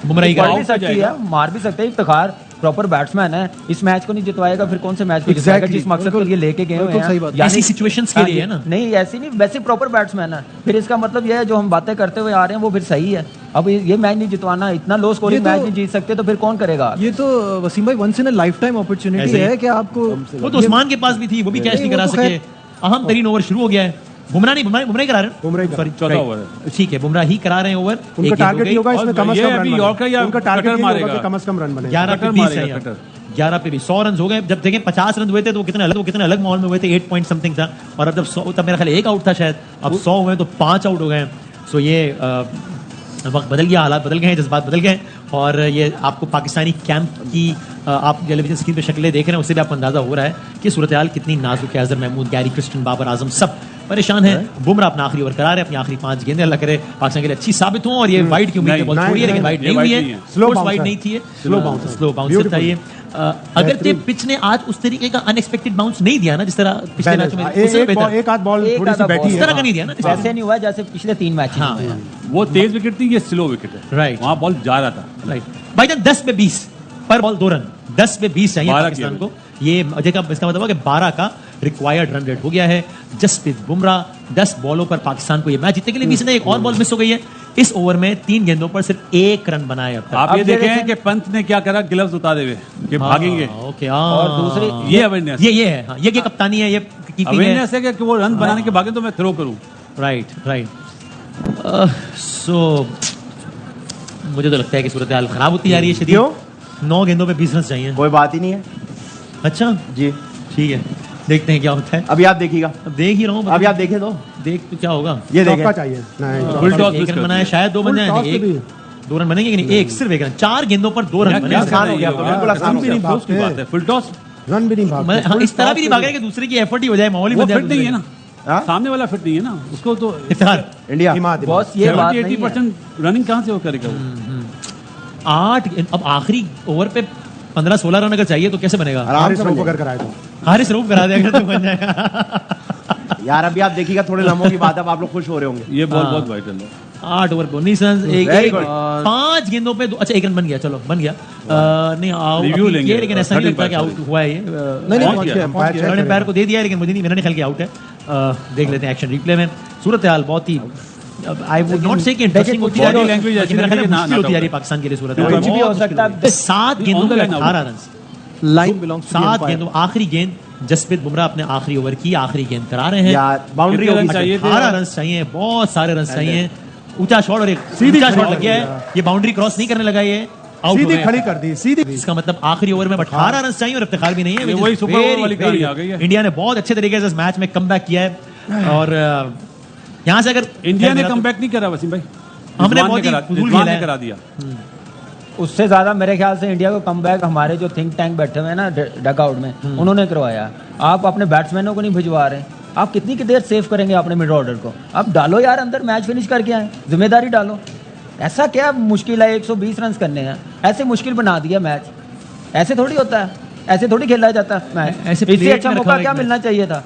Speaker 1: बुमराह ही
Speaker 5: मार भी सकती है, मार भी सकते हैं। इफ्तिखार प्रॉपर बैट्समैन है, इस मैच को नहीं जितवाएगा फिर कौन से मैच को जितवाएगा जिस मकसद के लिए लेके गए हुए हैं।
Speaker 1: ऐसी सिचुएशंस के लिए है ना।
Speaker 5: नहीं ऐसी नहीं, वैसे प्रॉपर बैट्समैन है। फिर इसका मतलब यह है जो हम बातें करते हुए आ रहे हैं वो फिर सही है। अब ये मैच नहीं जितवाना, इतना लो स्कोरिंग मैच नहीं जीत सकते तो फिर कौन करेगा?
Speaker 3: ये तो वसीम भाई once in a lifetime opportunity है कि आपको।
Speaker 1: वो तो उस्मान के पास भी थी, वो भी कैच नहीं करा सके। अहम तरीन ओवर शुरू हो गया है। बुमराह नहीं करा रहे,
Speaker 2: बुमराह
Speaker 6: 14 ओवर
Speaker 1: ठीक है, बुमराह ही करा रहे हैं ओवर।
Speaker 2: उनका टारगेट ही होगा इसमें कम से कम रन
Speaker 6: अभी यॉर्कर या
Speaker 2: उनका टारगेट
Speaker 6: कटर
Speaker 2: मारेगा,
Speaker 6: मारेगा,
Speaker 2: कम से कम रन बनेगा।
Speaker 1: 11 पे 20 है, 11 पे भी 100 रन हो गए। जब देखें 50 रन हुए थे तो वो कितने अलग माहौल में हुए थे, 8 पॉइंट समथिंग था। और अब जब 100, तब मेरा ख्याल 1 आउट था शायद, अब 100 हुए तो 5 आउट हो गए। सो ये वक्त बदल गया, हालात बदल गए हैं, जज्बात बदल गए। और ये आपको पाकिस्तानी कैंप की आप टेलीविजन स्क्रीन पे शक्लें देख रहे हैं, उससे भी आपको अंदाजा हो रहा है कि सूरत हाल कितनी नाजुक है। अजहर महमूद, गैरी क्रिस्टन, बाबर आजम सब परेशान है। बुमराह अपना आखिरी ओवर करा रहे हैं, अपनी आखिरी 5 गेंदें अल्लाह करे पाकिस्तान के लिए अच्छी साबित हों। और ये वाइड की उम्मीद बॉल छोड़ी है, लेकिन वाइड नहीं हुई है, स्लो वाइड नहीं थी, स्लो बाउंस था ये। अगर ते पिच ने आज उस तरीके का अनएक्सपेक्टेड बाउंस नहीं दिया ना, जिस तरह पिछले मैच में
Speaker 2: एक आध बॉल थोड़ी सी बैठी है,
Speaker 1: उस तरह का नहीं दिया ना,
Speaker 5: वैसे नहीं हुआ जैसे पिछले 3 मैच में।
Speaker 6: वो तेज विकेट थी, ये स्लो विकेट है।
Speaker 1: राइट,
Speaker 6: वहां बॉल जा रहा था।
Speaker 1: राइट भाईजान, 10 पे 20 पर बॉल 2 रन, 10 पे 20 चाहिए पाकिस्तान को। ये इसका मतलब है कि 12 का रिक्वायर्ड रन रेट हो गया है। जसप्रीत बुमराह 10 बॉलों पर पाकिस्तान को ये मैच जीतने के लिए 20 ने एक और बॉल मिस हो गई है। इस ओवर में 3 गेंदों पर सिर्फ 1 रन बनाया।
Speaker 6: आप ये देखें कि पंत ने क्या करा, ग्लव्स उतारे हुए कि भागेंगे।
Speaker 1: ओके,
Speaker 5: और दूसरी
Speaker 6: ये अवेयरनेस,
Speaker 1: ये है, हाँ, ये कप्तानी है, ये
Speaker 6: अवेयरनेस है कि वो रन बनाने के भागे तो मैं थ्रो करूं।
Speaker 1: राइट। सो मुझे तो लगता है कि सूरत हाल खराब होती जा रही है शदीद। 9 गेंदों पे 20 रन चाहिए।
Speaker 4: कोई बात ही नहीं है।
Speaker 1: अच्छा
Speaker 4: जी
Speaker 1: ठीक है, देखते हैं क्या होता है।
Speaker 4: अभी आप देखिएगा,
Speaker 1: अब देख ही रहा हूँ,
Speaker 4: अभी आप देखे तो
Speaker 1: देख तो क्या होगा।
Speaker 4: ये
Speaker 2: चौका चाहिए,
Speaker 6: फुल टॉस
Speaker 1: 1 रन बनाया, शायद 2 बन जाए, 2 रन बनेंगे कि नहीं, एक सिर्फ 1 रन, 4 गेंदों पर 2 रन बने।
Speaker 4: आसान हो गया, बिल्कुल आसान हो गया।
Speaker 6: फुल टॉस
Speaker 2: रन भी नहीं भागते,
Speaker 1: इस तरह भी नहीं भाग रहे कि दूसरे की एफर्ट ही हो जाए, माहौल ही बन जाए।
Speaker 6: नहीं है ना, सामने वाला फिट नहीं है ना, उसको तो
Speaker 1: इफ्तिखार
Speaker 4: इंडिया
Speaker 5: बॉस ये बात नहीं है।
Speaker 6: 70-80% रनिंग कहाँ से वो करेगा वो?
Speaker 1: 8 अब आखिरी ओवर पे 15-16 रन अगर चाहिए तो कैसे बनेगा?
Speaker 4: आराम से बन
Speaker 2: अगर कराए तो
Speaker 1: हारिस रऊफ करा दिया अगर तो बन जाएगा।
Speaker 4: यार अभी आप देखिएगा थोड़े लम्हों की बात है, अब आप लोग खुश हो रहे होंगे।
Speaker 6: ये बॉल बहुत वाइटल है।
Speaker 1: 8 ओवर पे 19 रन,
Speaker 4: Very good.
Speaker 1: 5 गेंदों पे अच्छा 1 रन बन गया, चलो बन गया। नहीं
Speaker 6: Review लेंगे,
Speaker 1: ये लेकिन ऐसा नहीं लगता कि
Speaker 6: 13
Speaker 1: आउट हुआ है ये।
Speaker 3: नहीं
Speaker 6: पहुंच गया।
Speaker 1: थर्ड एम्पायर को दे दिया है, लेकिन मुझे नहीं, मेरा नहीं ख्याल कि आउट है। देख लेते हैं एक्शन रिप्ले में। सूरत हाल बहुत ही आई वुड नॉट से कि इंटरेस्टिंग होती जा रही है,
Speaker 6: लैंग्वेज ऐसी
Speaker 1: मेरा ख्याल है
Speaker 6: लग रही है,
Speaker 1: मुश्किल
Speaker 6: ना,
Speaker 1: होती जा रही है
Speaker 6: ना,
Speaker 1: पाकिस्तान के लिए सूरत
Speaker 6: कुछ
Speaker 5: भी हो सकता है।
Speaker 1: 7 गेंदों पे 18 रन,
Speaker 3: लाइन बिलोंग्स टू
Speaker 1: 7 गेंदों, आखिरी गेंद जसप्रीत बुमराह अपने आखिरी ओवर की आखिरी गेंद करा रहे हैं।
Speaker 4: यार बाउंड्री
Speaker 6: कितने
Speaker 4: होगी
Speaker 6: रन चाहिए थे?
Speaker 1: 18 रन चाहिए, बहुत सारे रन चाहिए। ऊंचा शॉट और एक सीधा शॉट लग गया है, ये बाउंड्री क्रॉस नहीं करने लगा, ये आउट हो
Speaker 2: सीधी
Speaker 1: गया।
Speaker 2: खड़ी कर दी, सीधी।
Speaker 1: इसका मतलब आखिरी ओवर में 18 रन चाहिए और इफ्तिखार भी नहीं है।
Speaker 6: ये वही सुपर ओवर वाली कहानी आ गई है।
Speaker 1: इंडिया ने बहुत अच्छे तरीके से इस मैच में कमबैक किया है और यहां से अगर
Speaker 6: इंडिया ने कमबैक नहीं करा वसीम भाई,
Speaker 1: हमने
Speaker 6: रिजवान
Speaker 1: बहुत
Speaker 6: ने
Speaker 1: ही
Speaker 6: करा-
Speaker 1: फजूल
Speaker 6: रिजवान
Speaker 1: खेला
Speaker 6: ने
Speaker 1: है।
Speaker 6: करा दिया।
Speaker 5: उससे ज्यादा मेरे ख्याल से इंडिया को कमबैक हमारे जो थिंक टैंक बैठे हुए हैं ना डगआउट में, उन्होंने करवाया। आप अपने बैट्समैनों को नहीं भिजवा रहे, आप कितनी की देर सेव करेंगे अपने मिड ऑर्डर को? आप डालो यार अंदर, मैच फिनिश करके आए, जिम्मेदारी डालो। ऐसा क्या मुश्किल है 120 रन करने हैं? ऐसे मुश्किल बना दिया मैच, ऐसे थोड़ी होता है, ऐसे थोड़ी खेला जाता है मैच।
Speaker 1: ऐसे
Speaker 5: इससे
Speaker 1: plate
Speaker 5: अच्छा
Speaker 1: में
Speaker 5: मौका
Speaker 1: रखा
Speaker 5: क्या
Speaker 1: हुआ एक
Speaker 5: मिलना चाहिए था?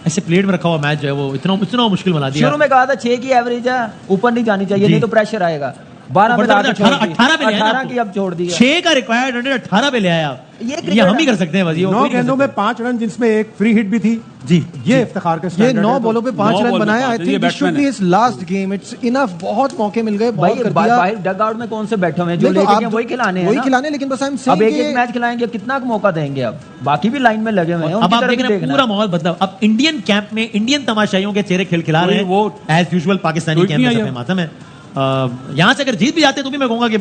Speaker 1: ऐसे प्लेट में रखा हुआ मैच जो है वो इतना मुश्किल बना दिया।
Speaker 5: शुरू में कहा था 6 की एवरेज है, ऊपर नहीं जानी चाहिए,
Speaker 1: जी।
Speaker 5: नहीं तो प्रेशर आएगा। 12 में
Speaker 1: बढ़ता
Speaker 5: लाके छोड़ दी।
Speaker 1: 18 पे ले आया ना
Speaker 5: 18
Speaker 1: आपको।
Speaker 5: की अब छोड़ दी है।
Speaker 1: 6 का रिक्वायर्ड रन 18 पे ले आया आप।
Speaker 5: ये
Speaker 1: ये
Speaker 5: क्रिकेट
Speaker 1: हम ही कर सकते हैं बस, ये वो
Speaker 2: 9
Speaker 1: कोई नहीं कर
Speaker 2: गेंदों में
Speaker 1: सकता।
Speaker 2: 5 रन, जिसमें एक फ्री हिट भी थी।
Speaker 1: जी
Speaker 2: ये इफ्तिखार के
Speaker 3: ये
Speaker 2: स्टैंडर्ड
Speaker 3: 9
Speaker 2: है तो-
Speaker 3: बॉलों पे 5
Speaker 6: 9
Speaker 3: रन
Speaker 6: बॉल
Speaker 3: बनाया।
Speaker 6: पे
Speaker 3: आई
Speaker 6: 5,
Speaker 3: थिंक
Speaker 6: ये
Speaker 3: दिस शुड
Speaker 6: batsman
Speaker 3: बी
Speaker 6: है।
Speaker 3: His last game. It's enough, बहुत मौके मिल गए,
Speaker 5: भाई
Speaker 3: बहुत कर दिया।
Speaker 5: बाहर डगआउट में कौन से बैठे हुए हैं? जो
Speaker 3: नहीं तो
Speaker 5: लेके
Speaker 3: आप
Speaker 5: गए वही खिलाने हैं
Speaker 3: वही
Speaker 5: ना।
Speaker 3: खिलाने, लेकिन बस आई एम
Speaker 5: अब
Speaker 3: सेइंग
Speaker 5: एक मैच खिलाएंगे, कितना मौका देंगे? अब बाकी भी लाइन में लगे हुए हैं,
Speaker 1: अब
Speaker 5: उनकी
Speaker 1: आप
Speaker 5: तरफ
Speaker 1: देख
Speaker 5: भी
Speaker 1: रहे हैं
Speaker 5: देखना
Speaker 1: पूरा
Speaker 5: है।
Speaker 1: माहौल बदला। अब इंडियन कैंप में इंडियन तमाशाइयों के चेहरे खिलखिला रहे
Speaker 6: वो
Speaker 1: हैं as usual. Pakistani
Speaker 6: tweet
Speaker 1: camp में
Speaker 6: नहीं
Speaker 1: सब
Speaker 6: आई
Speaker 1: पे मातम है। यहाँ से अगर जीत भी जाते तो भी मैं कहूंगा कि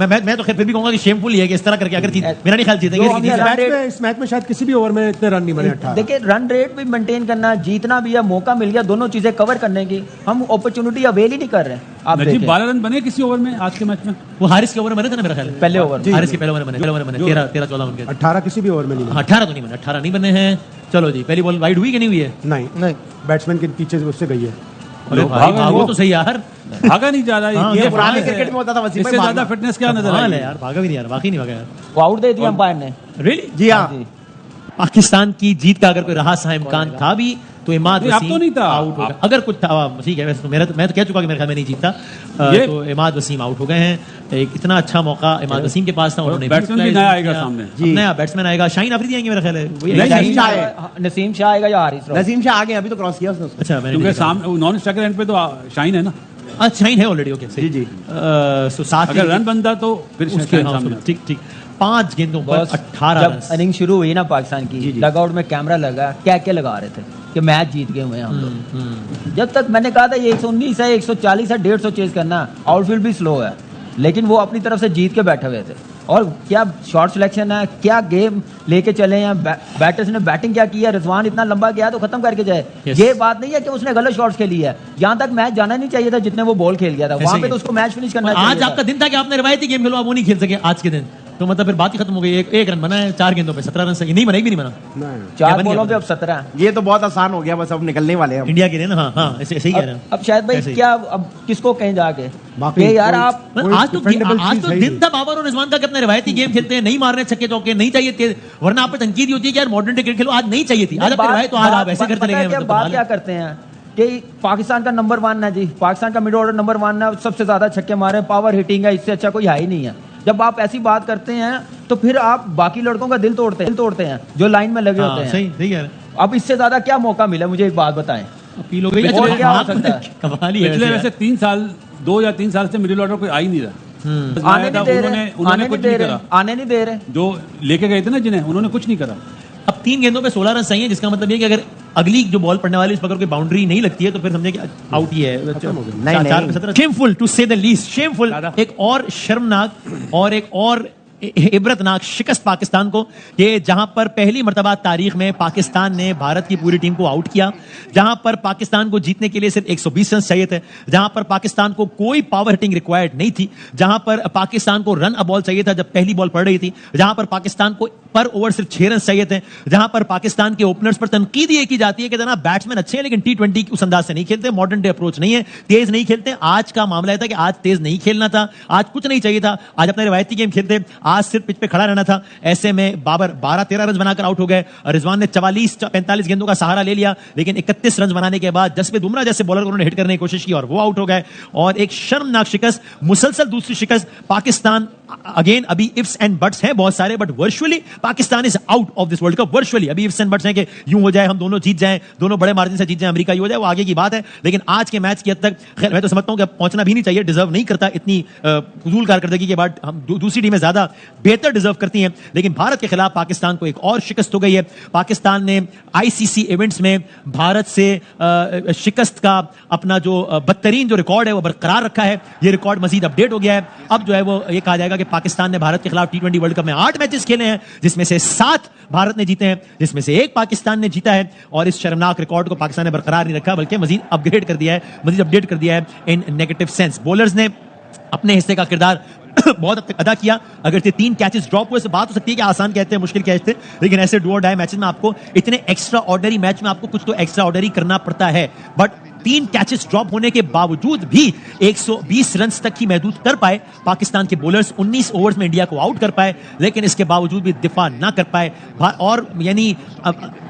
Speaker 1: मैं तो खैर फिर भी कहूंगा कि शेमफुल ही है कि इस तरह करके अगर जीत, मेरा नहीं ख्याल जीतेंगे,
Speaker 5: जो
Speaker 1: लेकिन
Speaker 5: हमने
Speaker 1: जीत-
Speaker 5: रन रेट-
Speaker 2: इस मैच में शायद किसी भी ओवर में इतने रन नहीं बने। 18
Speaker 5: देखिए रन रेट भी मेंटेन करना, जीतना भी है, मौका मिल गया दोनों चीजें कवर करने की, हम अपॉर्चुनिटी अवेल ही नहीं कर रहे हैं। आप
Speaker 6: नजीब
Speaker 5: देखिए
Speaker 6: 12 रन बने किसी ओवर में आज के मैच में।
Speaker 1: वो हारिस के ओवर में बने थे ना मेरा ख्याल है।
Speaker 5: पहले ओवर
Speaker 1: हारिस के पहले ओवर में बने 13-14 उनके।
Speaker 2: 18 किसी भी ओवर में नहीं बने।
Speaker 1: 18 तो नहीं बने, 18 नहीं बने हैं। चलो जी, पहली बॉल वाइड हुई कि नहीं हुई है?
Speaker 2: नहीं
Speaker 3: नहीं,
Speaker 2: बैट्समैन के पीछे से उससे गई है।
Speaker 1: अरे भाई भागो तो सही यार।
Speaker 6: भागा नहीं जा रहा
Speaker 1: हाँ,
Speaker 6: है,
Speaker 1: ये
Speaker 4: पुराने
Speaker 6: है।
Speaker 4: क्रिकेट में होता था वसीम भाई,
Speaker 6: इससे ज्यादा
Speaker 4: भागना।
Speaker 6: फिटनेस क्या नजर
Speaker 1: कमाल है
Speaker 6: आई?
Speaker 1: यार, भागा भी नहीं यार, वाकई नहीं भागा यार।
Speaker 5: वो आउट दे दिया अंपायर ने।
Speaker 1: रियली?
Speaker 4: जी हाँ,
Speaker 1: पाकिस्तान की जीत का अगर कोई रहा सा इम्कान था भी तो इमाद
Speaker 6: नहीं, अब
Speaker 1: वसीम
Speaker 6: तो नहीं था।
Speaker 1: आउट हो गए। अगर कुछ था ठीक है, वैसे तो मैं तो कह चुका कि मेरे ख्याल में नहीं जीतता।
Speaker 6: ये-
Speaker 1: तो इमाद वसीम आउट हो गए हैं। एक इतना अच्छा मौका इमाद वसीम के पास था, उन्होंने
Speaker 6: बैट्समैन भी
Speaker 1: utilize
Speaker 6: नया
Speaker 1: नहीं
Speaker 6: आएगा
Speaker 1: किया।
Speaker 6: सामने।
Speaker 1: अब नया बैट्समैन आएगा, शाहीन अफरीदी आएंगे मेरा ख्याल है। वही
Speaker 4: नहीं,
Speaker 1: आएंगे।
Speaker 4: नसीम शाह है।
Speaker 5: नसीम शाह आएगा या हारिस रऊफ?
Speaker 4: नसीम शाह आगे अभी तो क्रॉस किया उसने उसको।
Speaker 1: अच्छा, मैंने
Speaker 6: क्योंकि
Speaker 1: नहीं देखा।
Speaker 6: सामने नॉन स्ट्राइकर एंड पे तो शाइन है ना।
Speaker 1: अच्छा, शाहीन है ऑलरेडी। ओके
Speaker 4: जी जी।
Speaker 1: सो 7
Speaker 6: अगर रन बनता तो फिर
Speaker 1: उसके
Speaker 6: शाइन
Speaker 1: हाँ,
Speaker 6: सामने।
Speaker 1: ठीक ठीक 5 गेंदों पर
Speaker 5: बस
Speaker 1: 18
Speaker 5: जब
Speaker 1: रन।
Speaker 5: इनिंग शुरू हुई ना पाकिस्तान की, डगआउट में कैमरा लगा, क्या लगा रहे थे कि मैच जीत गए हुए हैं हम लोग। जब तक मैंने कहा था ये 119 है, 140 है, 150 चेज करना, आउटफील्ड भी स्लो है, लेकिन वो अपनी तरफ से जीत के बैठे हुए थे। और क्या शॉट सिलेक्शन है, क्या गेम लेके चले हैं, बैटर्स ने बैटिंग क्या की है। रिजवान इतना लंबा गया तो खत्म करके जाए।
Speaker 1: Yes.
Speaker 5: ये बात नहीं है कि उसने गलत शॉट्स खेली है, यहाँ तक मैच जाना नहीं चाहिए था जितने वो बॉल खेल गया था, वहां
Speaker 1: ऐसे
Speaker 5: पे
Speaker 1: ही
Speaker 5: तो
Speaker 1: है।
Speaker 5: उसको मैच फिनिश करना
Speaker 1: आज
Speaker 5: चाहिए
Speaker 1: आपका दिन था कि आपने रिवायती गेम खेलो, आप वो नहीं खेल सके आज के दिन, तो मतलब फिर बात ही खत्म हो गई। एक रन बना है 4 गेंदों पे, 17 रन से नहीं बना, एक भी नहीं बना।
Speaker 2: नहीं।
Speaker 5: था। 4
Speaker 1: बन गया
Speaker 5: बॉलों पे
Speaker 1: बन
Speaker 5: अब 17।
Speaker 4: ये तो बहुत आसान हो गया, बस अब निकलने वाले हैं हम।
Speaker 1: इंडिया के लिए ना। हाँ हाँ, ऐसे ऐसे ही कह रहे हैं।
Speaker 5: अब शायद भाई
Speaker 1: ऐसे ही।
Speaker 5: क्या, अब किसको कहें जाके
Speaker 2: बाकी
Speaker 5: ये यार
Speaker 2: कोई-
Speaker 5: आप
Speaker 1: मतलब
Speaker 2: कोई
Speaker 1: आज तो
Speaker 2: defendable
Speaker 1: आज
Speaker 2: चीज
Speaker 1: तो
Speaker 2: है ही
Speaker 1: दिन
Speaker 2: नहीं।
Speaker 1: था बाबर और रिजवान का कि अपने रिवायती गेम खेलते हैं, नहीं मार रहे छक्के चौके, नहीं चाहिए तेज, वरना आप पे तनकीद होती है कि यार मॉडर्न क्रिकेट खेलो। आज नहीं चाहिए थी, आज आपकी रिवायत तो आज आप ऐसे करते लगे। मतलब
Speaker 5: बात
Speaker 1: कमाल
Speaker 5: क्या
Speaker 1: है।
Speaker 5: करते हैं कि पाकिस्तान का नंबर 1 है जी, पाकिस्तान का मिड ऑर्डर नंबर 1 है, सबसे ज्यादा छक्के मारे, पावर हिटिंग है, इससे अच्छा कोई है ही नहीं है। जब आप ऐसी बात करते हैं तो फिर आप बाकी लड़कों का दिल तोड़ते हैं जो लाइन में लगे होते
Speaker 1: हाँ,
Speaker 5: हैं।
Speaker 1: सही सही कह रहे हैं।
Speaker 5: अब इससे ज्यादा क्या मौका मिला, मुझे एक बात बताएं।
Speaker 1: अपील हो गई।
Speaker 5: और
Speaker 1: अच्छा,
Speaker 5: क्या हो
Speaker 1: आप-
Speaker 5: सकता है?
Speaker 1: कमाल ही है
Speaker 6: पिछले
Speaker 1: वैसे
Speaker 6: वैसे
Speaker 1: यार।
Speaker 6: 3 साल 2 या 3 साल से मिडिल ऑर्डर कोई आ ही नहीं रहा।
Speaker 5: आने नहीं दे रहे,
Speaker 6: उन्होंने
Speaker 5: आने
Speaker 6: कुछ
Speaker 5: नहीं दे
Speaker 6: नहीं
Speaker 5: रहे,
Speaker 6: करा।
Speaker 5: आने नहीं दे रहे।
Speaker 6: जो लेके गए थे ना जिन्हें, उन्होंने कुछ नहीं करा।
Speaker 1: अब 3 गेंदों पे 16 रन सही है, जिसका मतलब ये कि अगर अगली जो बॉल पड़ने वाली उस पर कोई बाउंड्री नहीं लगती है तो फिर समझे कि आउट ही है।
Speaker 4: नहीं,
Speaker 1: 4 पे 17 शेमफुल टू से द लीस्ट, शेमफुल। एक और शर्मनाक और एक और इबरतनाक शिकस्त पाकिस्तान को, कि जहां पर पहली मर्तबा तारीख में पाकिस्तान ने भारत की पूरी टीम को आउट किया, जहां पर पाकिस्तान को जीतने के लिए सिर्फ 120 रन चाहिए थे, जहां पर पाकिस्तान को कोई पावर हिटिंग रिक्वायर्ड नहीं थी, जहां पर पाकिस्तान को रन अ बॉल चाहिए था जब पहली बॉल पड़ रही थी, जहां पर पाकिस्तान को पर ओवर सिर्फ 6 रन चाहिए थे, जहां पर पाकिस्तान के ओपनर्स पर तनकीद ये की जाती है कि जनाब बैट्समैन अच्छे हैं लेकिन T20 उस अंदाज से नहीं खेलते, मॉडर्न डे अप्रोच नहीं है, तेज नहीं खेलते। आज का मामला है था कि आज तेज नहीं खेलना था, आज कुछ नहीं चाहिए था, आज अपना रिवायती गेम खेलते, आज सिर्फ पिच पे खड़ा रहना था। ऐसे में बाबर 12-13 रन बनाकर आउट हो गए, रिजवान ने 44-45 गेंदों का सहारा ले लिया, लेकिन 31 रन बनाने के बाद जसप्रीत बुमराह जैसे बॉलर को उन्होंने हिट करने की कोशिश की और वो आउट हो गए। और एक शर्मनाक शिकस्त, मुसलसल दूसरी शिकस्त। पाकिस्तान अगेन अभी इफ्स एंड बट्स हैं बहुत सारे, but virtually Pakistan is out of this world cup. Virtually अभी इफ्स एंड बट्स हैं कि यूं हो जाए हम दोनों जीत जाएं, दोनों बड़े मार्जिन से जीत जाएं, अमेरिका ही हो जाए, वो आगे की बात है। लेकिन आज के मैच की हद तक खैर मैं तो समझता हूं कि पहुंचना भी नहीं चाहिए, डिजर्व नहीं करता इतनी फजूल कारकर्दगी के बाद। हम दूसरी टीमें ज्यादा बेहतर डिजर्व करती हैं, लेकिन भारत के खिलाफ पाकिस्तान को एक और शिकस्त हो गई है। पाकिस्तान ने आईसीसी इवेंट्स में भारत से शिकस्त का अपना जो बदतरीन जो रिकॉर्ड है वो बरकरार रखा है। ये रिकॉर्ड मजीद अपडेट हो गया है। अब जो है वो ये कहा जाएगा कि पाकिस्तान ने भारत के खिलाफ T20 वर्ल्ड कप में 8 मैचेस खेले हैं, जिसमें से 7 भारत ने जीते हैं, जिसमें से 1 पाकिस्तान ने जीता है। और इस शर्मनाक रिकॉर्ड को पाकिस्तान ने बरकरार नहीं रखा, बल्कि मजीद अपग्रेड कर दिया है, मजीद अपडेट कर दिया है इन नेगेटिव सेंस। बॉलर्स ने अपने हिस्से का किरदार बहुत हद तक अदा किया। अगर 3 कैचेस ड्रॉप हुए, बात हो सकती है कि आसान कहते हैं, मुश्किल कैच थे, लेकिन ऐसे डू और डाई मैचेस में आपको इतने एक्स्ट्रा ऑर्डिनरी मैच में आपको कुछ तो एक्स्ट्रा ऑर्डिनरी करना पड़ता है। बट 3 कैचेस ड्रॉप होने के बावजूद भी 120 रन तक ही महदूद कर पाए पाकिस्तान के बॉलर्स। 19 ओवर्स में इंडिया को आउट कर पाए, लेकिन इसके बावजूद भी दिफा ना कर पाए। और यानी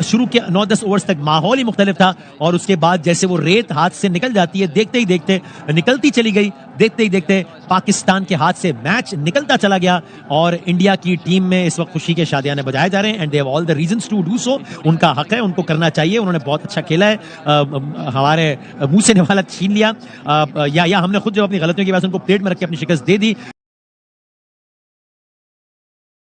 Speaker 1: शुरू के 9-10 ओवर्स तक माहौल ही मुख्तलिफ था, और उसके बाद जैसे वो रेत हाथ से निकल जाती है, देखते ही देखते निकलती चली गई, देखते ही देखते पाकिस्तान के हाथ से मैच निकलता चला गया। और इंडिया की टीम में इस वक्त खुशी के शादियाने बजाए जा रहे हैं, and they have all the reasons to do so. उनका हक है, उनको करना चाहिए, उन्होंने बहुत अच्छा खेला है। हमारे मुंह से निवाला छीन लिया, या हमने खुद जो अपनी गलतियों की वजह से उनको प्लेट में रख के अपनी शिकस्त दे दी।